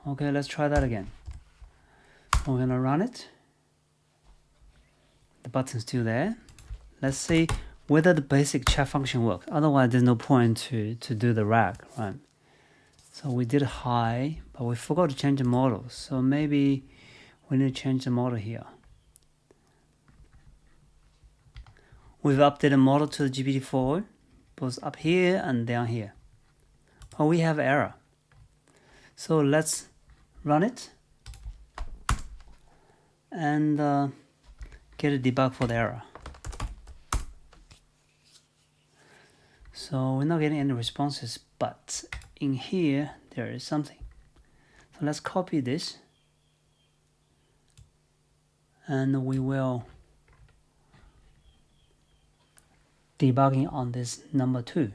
Okay, let's try that again. We're gonna run it. The button's still there. Let's see whether the basic chat function works. Otherwise, there's no point to do the RAG, right? So we did high, but we forgot to change the model. So maybe we need to change the model here. We've updated the model to the GPT-4, both up here and down here. But we have error. So let's run it and get a debug for the error. So we're not getting any responses, but in here there is something. So let's copy this and we will debugging on this number 2.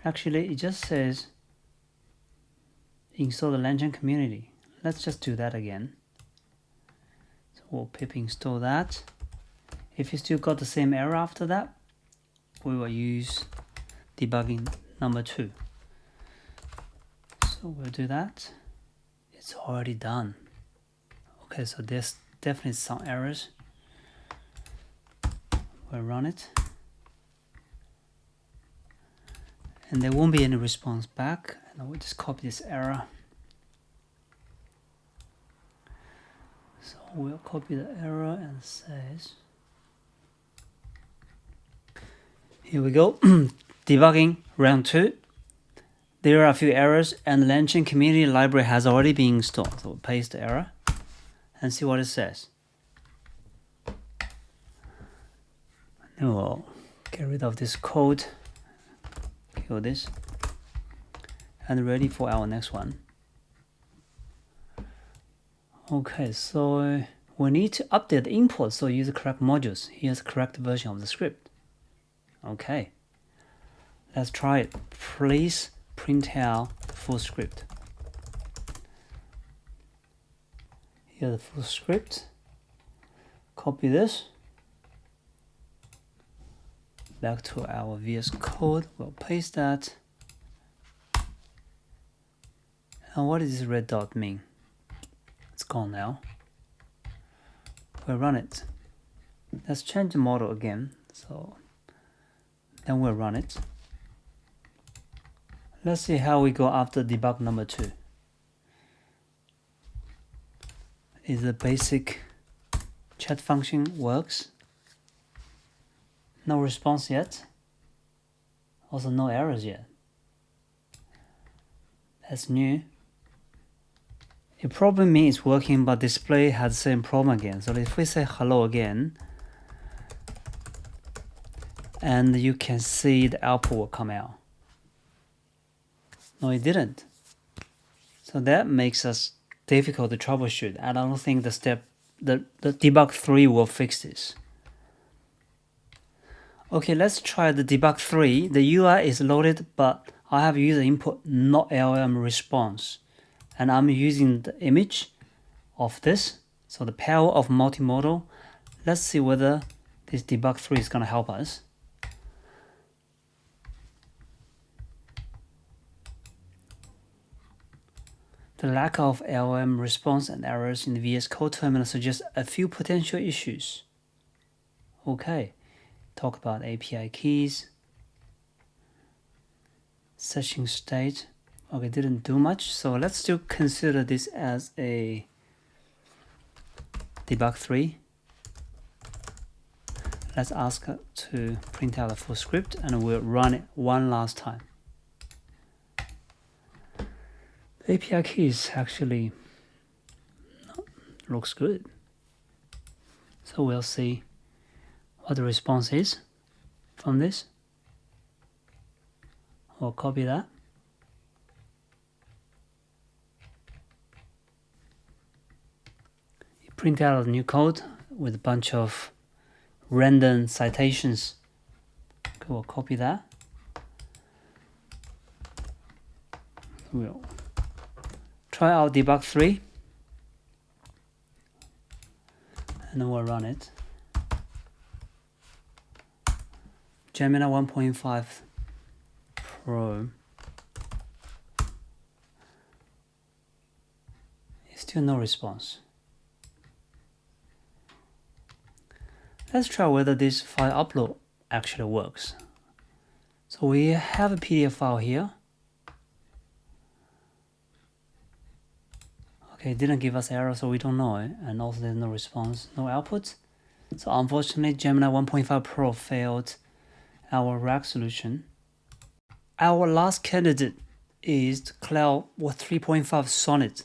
Actually, it just says install the LangChain community. Let's just do that again. So we'll pip install that. If you still got the same error after that, we will use debugging number 2. So we'll do that. It's already done. Okay, so there's definitely some errors. We'll run it. And there won't be any response back. And we'll just copy this error. So we'll copy the error and says, here we go, debugging round 2. There are a few errors and the LangChain community library has already been installed. So we'll paste the error and see what it says. Then we'll get rid of this code, kill this, and ready for our next one. Okay, so we need to update the import so use the correct modules. Here's the correct version of the script. Okay, let's try it. Please print out the full script. Here's the full script. Copy this. Back to our VS Code. We'll paste that. And what does this red dot mean? It's gone now. We'll run it. Let's change the model again. So then we'll run it. Let's see how we go after debug number 2. Is the basic chat function works? No response yet. Also no errors yet. That's new. It probably means it's working, but display has the same problem again. So if we say hello again, and you can see the output will come out. No, it didn't. So that makes us difficult to troubleshoot. And I don't think the debug 3 will fix this. Okay, let's try the debug 3. The UI is loaded, but I have user input, not LLM response. And I'm using the image of this. So the power of multimodal. Let's see whether this debug 3 is going to help us. The lack of LLM response and errors in the VS Code terminal suggests a few potential issues. Okay, talk about API keys, session state. Okay, didn't do much, so let's still consider this as a debug 3. Let's ask it to print out the full script and we'll run it one last time. The API keys actually looks good. So we'll see what the response is from this. We'll copy that. Print out a new code with a bunch of random citations. Okay, we'll copy that. We'll try out debug 3 and then we'll run it. Gemini 1.5 Pro. Still no response. Let's try whether this file upload actually works. So we have a PDF file here. Okay, it didn't give us error, so we don't know it. And also there's no response, no output. So unfortunately, Gemini 1.5 Pro failed our RAG solution. Our last candidate is Claude 3.5 Sonnet.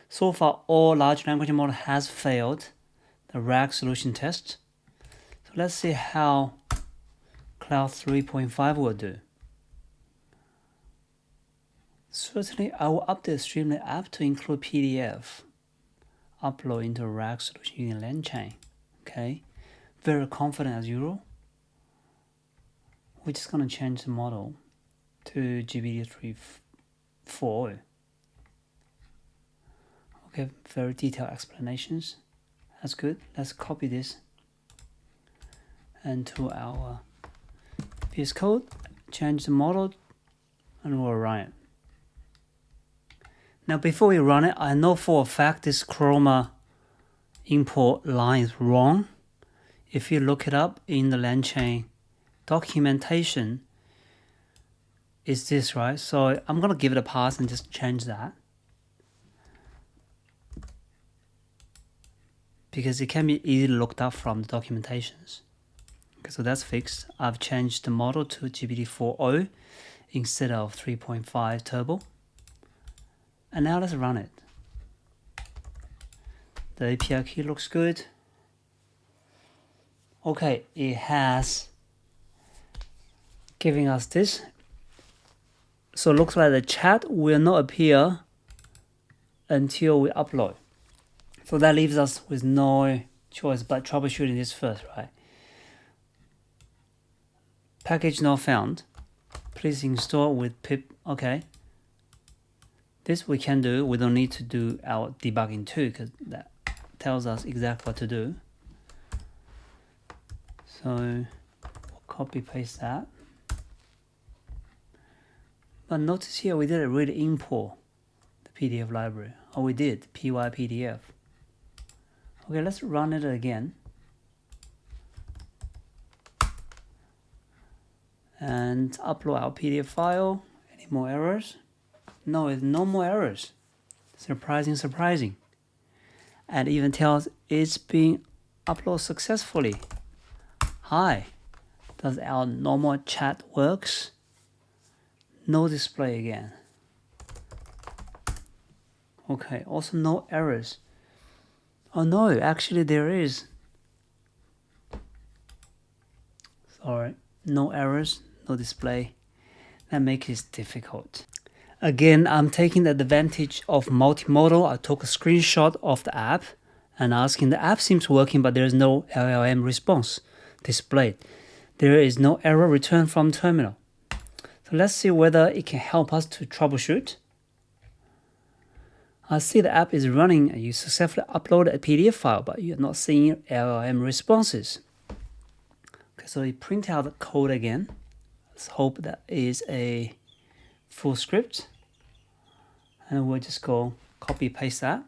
So far, all large language model has failed the RAG solution test. So let's see how Claude 3.5 will do. Certainly, I will update Streamlit app to include PDF upload into RAG solution using LangChain. Okay, very confident as usual. we're just gonna change the model to GPT-3.4. Okay, very detailed explanations. That's good. Let's copy this into our VS Code, change the model, and we'll run it. Now before we run it, I know for a fact this chroma import line is wrong. If you look it up in the LangChain documentation, it's this, right? So I'm gonna give it a pass and just change that, because it can be easily looked up from the documentations. Okay, so that's fixed. I've changed the model to GPT-4.0 instead of 3.5 turbo. And now let's run it. The API key looks good. Okay, it has giving us this. So it looks like the chat will not appear until we upload. So that leaves us with no choice but troubleshooting this first, right? Package not found. Please install with pip. Okay. This we can do. We don't need to do our debugging too, because that tells us exactly what to do. So we'll copy paste that. But notice here we didn't really import the PDF library. Oh, we did. PyPDF. Okay, let's run it again. And upload our PDF file. Any more errors? No, it's no more errors. Surprising. And it even tells it's being uploaded successfully. Hi, does our normal chat works? No display again. Okay, also no errors. Oh no, actually there is. Sorry, no errors, no display. That makes it difficult. Again, I'm taking the advantage of multimodal. I took a screenshot of the app and asking the app seems working, but there is no LLM response displayed. There is no error returned from terminal. So let's see whether it can help us to troubleshoot. I see the app is running and you successfully uploaded a PDF file, but you're not seeing LLM responses. Okay, so we print out the code again. Let's hope that is a full script. And we'll just go copy paste that.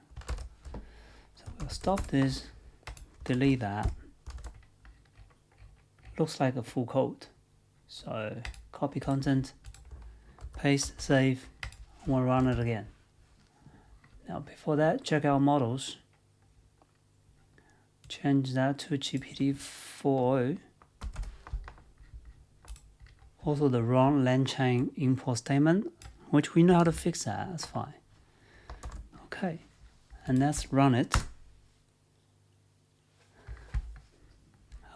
So we'll stop this, delete that. Looks like a full code. So copy content, paste, save, and we'll run it again. Now before that, check our models. Change that to GPT-4.0. Also the wrong LangChain import statement, which we know how to fix that, that's fine. Okay, and let's run it.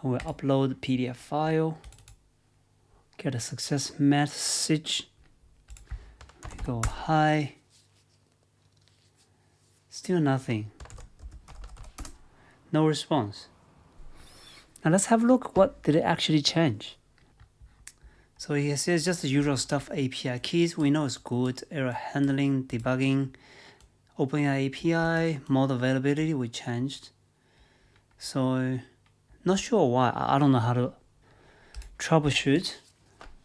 We'll upload the PDF file, get a success message. We go hi. Still nothing. No response. Now let's have a look. What did it actually change? So here says just the usual stuff. API keys, we know it's good. Error handling, debugging, OpenAI API, model availability, we changed. So not sure why. I don't know how to troubleshoot.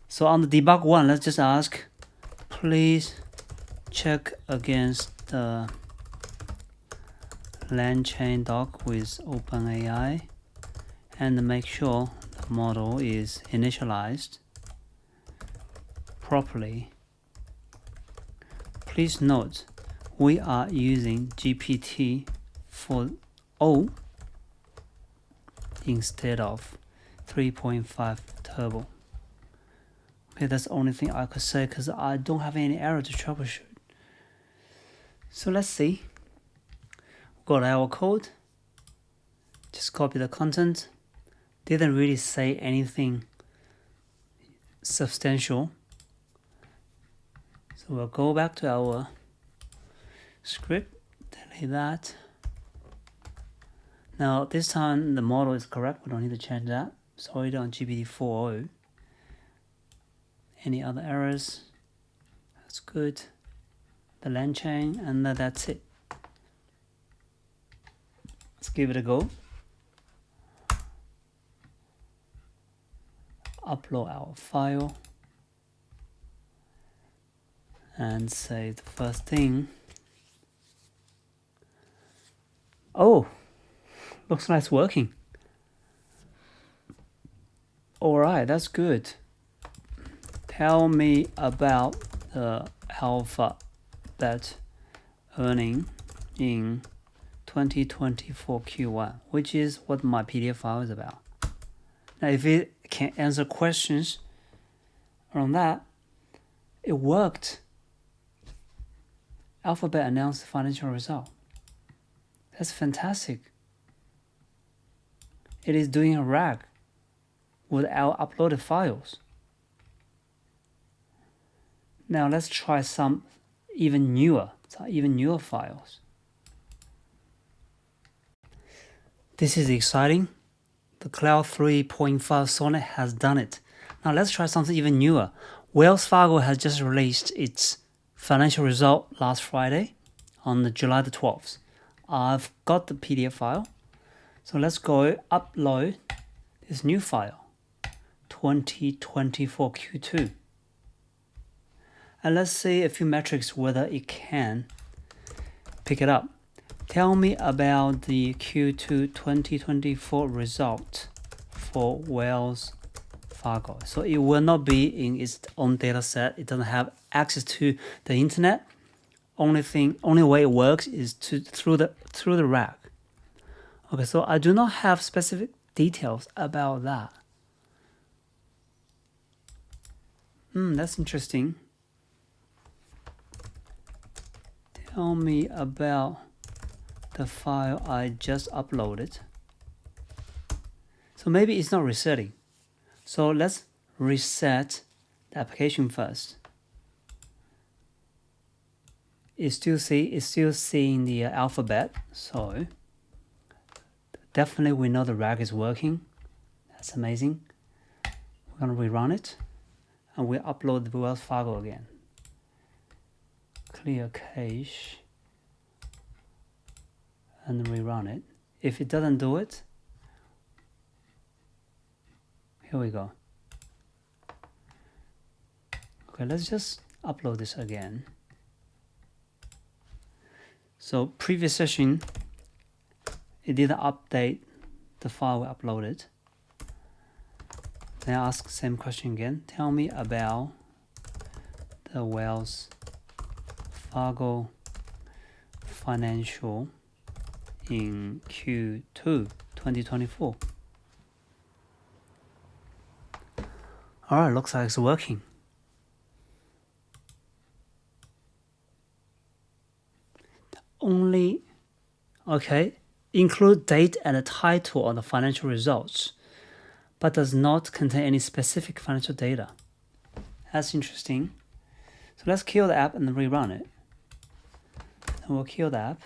So on the debug one, let's just ask, please check against the LangChain doc with OpenAI and make sure the model is initialized properly. Please note we are using GPT-4.0 instead of 3.5 turbo. Okay, that's the only thing I could say because I don't have any error to troubleshoot. So let's see. Got our code. Just copy the content. Didn't really say anything substantial. So we'll go back to our script, delete that. Now this time the model is correct, we don't need to change that. Sorry, on GPT-4.0. Any other errors? That's good. The LangChain, and that's it. Let's give it a go. Upload our file and say the first thing. Oh, looks like it's working. Alright, that's good. Tell me about the alphabet earning in 2024 Q1, which is what my PDF file is about. Now, if it can answer questions around that, it worked. Alphabet announced the financial result. That's fantastic. It is doing a RAG with our uploaded files. Now let's try some even newer files. This is exciting. The Claude 3.5 Sonnet has done it. Now let's try something even newer. Wells Fargo has just released its financial result last Friday on July the 12th. I've got the PDF file. So let's go upload this new file, 2024 Q2. And let's see a few metrics whether it can pick it up. Tell me about the Q2 2024 result for Wells Fargo. So it will not be in its own data set. It doesn't have access to the internet. Only way it works is through the RAG. Okay, so I do not have specific details about that. That's interesting. Tell me about the file I just uploaded. So maybe it's not resetting. So let's reset the application first. It's still seeing the alphabet, so definitely we know the RAG is working. That's amazing. We're gonna rerun it, and we upload the Wells Fargo again. Clear cache, and rerun it. If it doesn't do it, here we go. Okay, let's just upload this again. So previous session, it didn't update the file we uploaded. Then I ask the same question again. Tell me about the Wells Fargo financial in Q2 2024. Alright, looks like it's working. Include date and a title on the financial results, but does not contain any specific financial data. That's interesting. So let's kill the app and then rerun it. And we'll kill the app.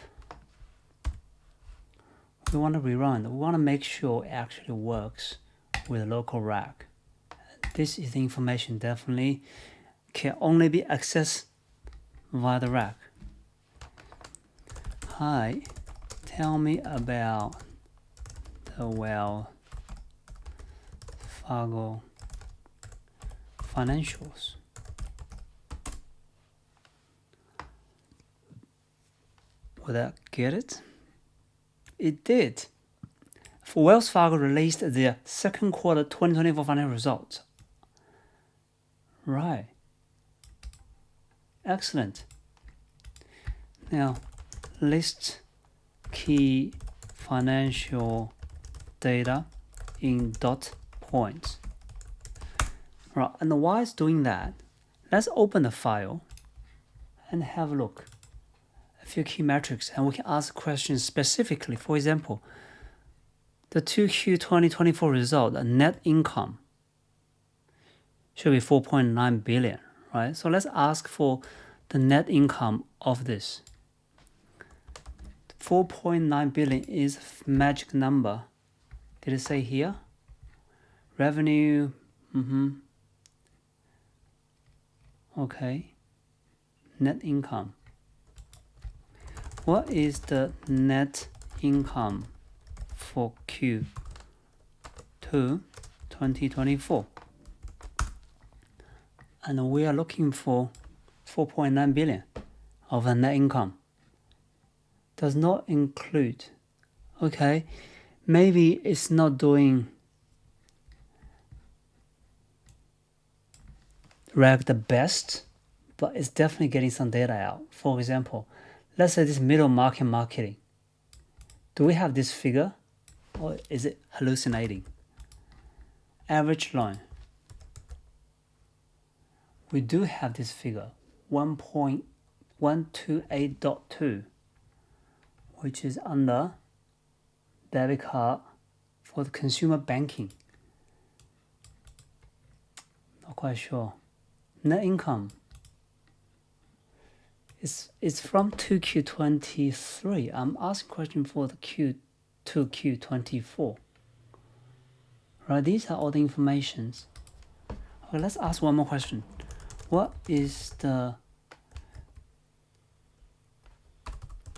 We want to rerun. We want to make sure it actually works with local RAG. This is the information definitely can only be accessed via the RAG. Hi, tell me about the Wells Fargo financials. Would that get it? It did. For Wells Fargo released their second quarter 2024 financial results. Right. Excellent. Now, list key financial data in dot points. Right, and while it's doing that, let's open the file and have a look. A few key metrics, and we can ask questions specifically. For example, the 2Q 2024 result, the net income should be 4.9 billion, right? So let's ask for the net income of this. 4.9 billion is a magic number. Did it say here? Revenue, Okay, net income. What is the net income for Q2 2024? And we are looking for 4.9 billion of the net income. Does not include. Okay, maybe it's not doing RAG the best, but it's definitely getting some data out. For example, let's say this middle market marketing. Do we have this figure, or is it hallucinating? Average loan. We do have this figure, 1.128.2, which is under debit card for the consumer banking. Not quite sure. Net income. It's from 2Q23. I'm asking question for the Q2Q24. Right, these are all the informations. Okay, let's ask one more question. What is the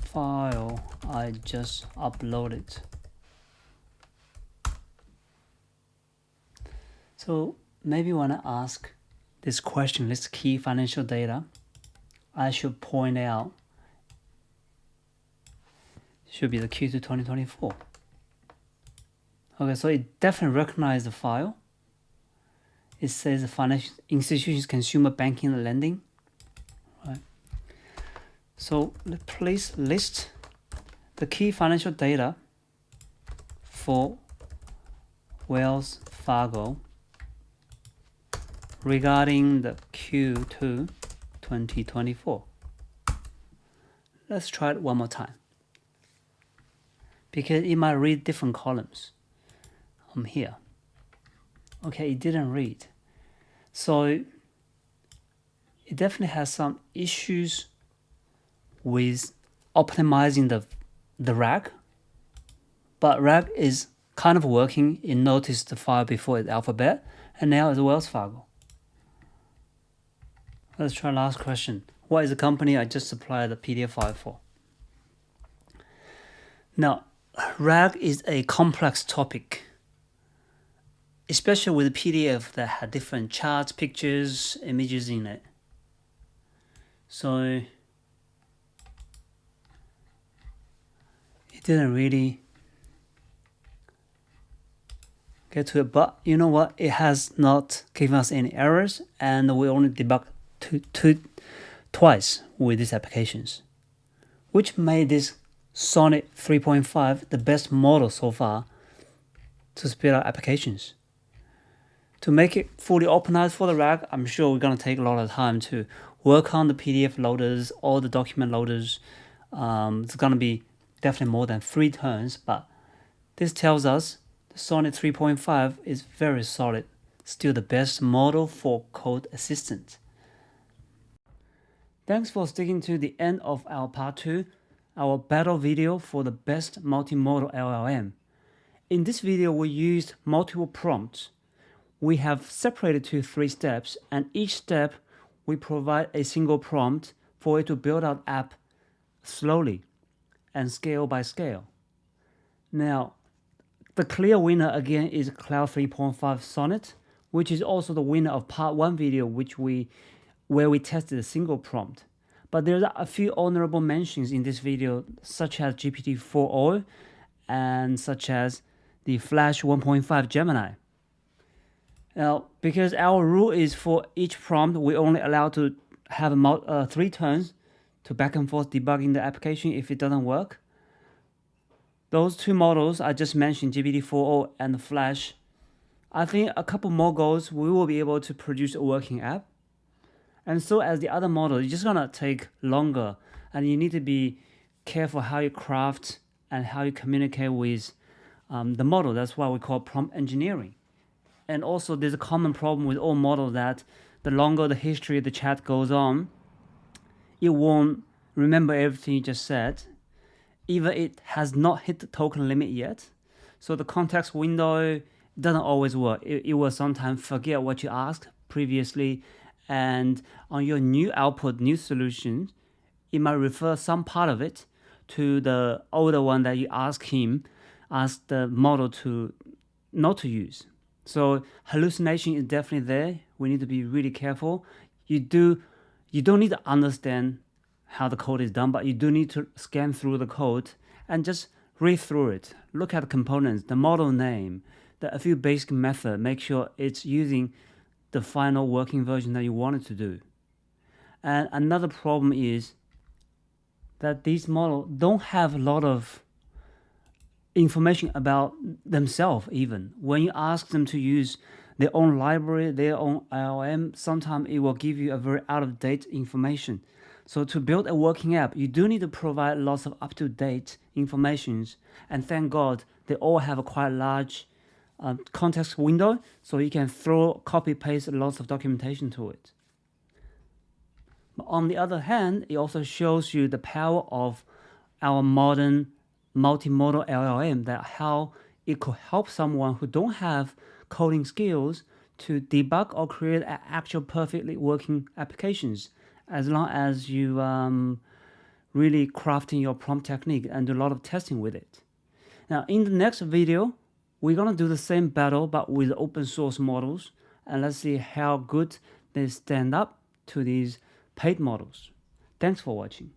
file I just uploaded? So maybe when I ask this question, this key financial data, I should point out should be the Q2 2024. Okay, so it definitely recognizes the file. It says the financial institutions, consumer banking and lending. Right. So please list the key financial data for Wells Fargo regarding the Q2 2024. Let's try it one more time, because it might read different columns. Here. Okay, it didn't read. So it definitely has some issues with optimizing the RAG, but RAG is kind of working. It noticed the file before it's Alphabet, and now it's Wells Fargo. Let's try last question. What is the company I just supplied the PDF file for? Now, RAG is a complex topic, especially with a PDF that had different charts, pictures, images in it. So it didn't really get to it, but you know what? It has not given us any errors, and we only debugged twice with these applications, which made this Sonnet 3.5 the best model so far to speed up applications. To make it fully optimized for the RAG, I'm sure we're going to take a lot of time to work on the PDF loaders, all the document loaders. It's going to be definitely more than 3 turns, but this tells us the Sonnet 3.5 is very solid, still the best model for code assistant. Thanks for sticking to the end of our part 2, our battle video for the best multimodal LLM. In this video, we used multiple prompts. We have separated to 3 steps, and each step we provide a single prompt for it to build out app slowly and scale by scale. Now, the clear winner again is Claude 3.5 Sonnet, which is also the winner of part 1 video, where we tested a single prompt. But there's a few honorable mentions in this video, such as GPT-4o and such as the Flash 1.5 Gemini. Now, because our rule is for each prompt, we only allow to have 3 turns to back and forth debugging the application if it doesn't work. Those 2 models I just mentioned, GPT-4o and Flash, I think a couple more goes, we will be able to produce a working app. And so as the other model, it's just gonna take longer, and you need to be careful how you craft and how you communicate with the model. That's why we call prompt engineering. And also there's a common problem with all models that the longer the history of the chat goes on, it won't remember everything you just said. Either it has not hit the token limit yet, so the context window doesn't always work. It will sometimes forget what you asked previously, and on your new output, new solution, it might refer some part of it to the older one that you ask the model to not to use. So hallucination is definitely there. We need to be really careful. You don't need to understand how the code is done, but you do need to scan through the code and just read through it. Look at the components, the model name, a few basic methods. Make sure it's using the final working version that you want it to do. And another problem is that these models don't have a lot of information about themselves. Even when you ask them to use their own library, their own LLM, sometimes it will give you a very out-of-date information. So to build a working app, you do need to provide lots of up-to-date informations. And thank God they all have a quite large context window, so you can copy paste lots of documentation to it. But on the other hand, it also shows you the power of our modern multimodal LLM, that how it could help someone who don't have coding skills to debug or create actual perfectly working applications, as long as you really crafting your prompt technique and do a lot of testing with it. Now, in the next video, we're gonna do the same battle but with open source models, and let's see how good they stand up to these paid models. Thanks for watching.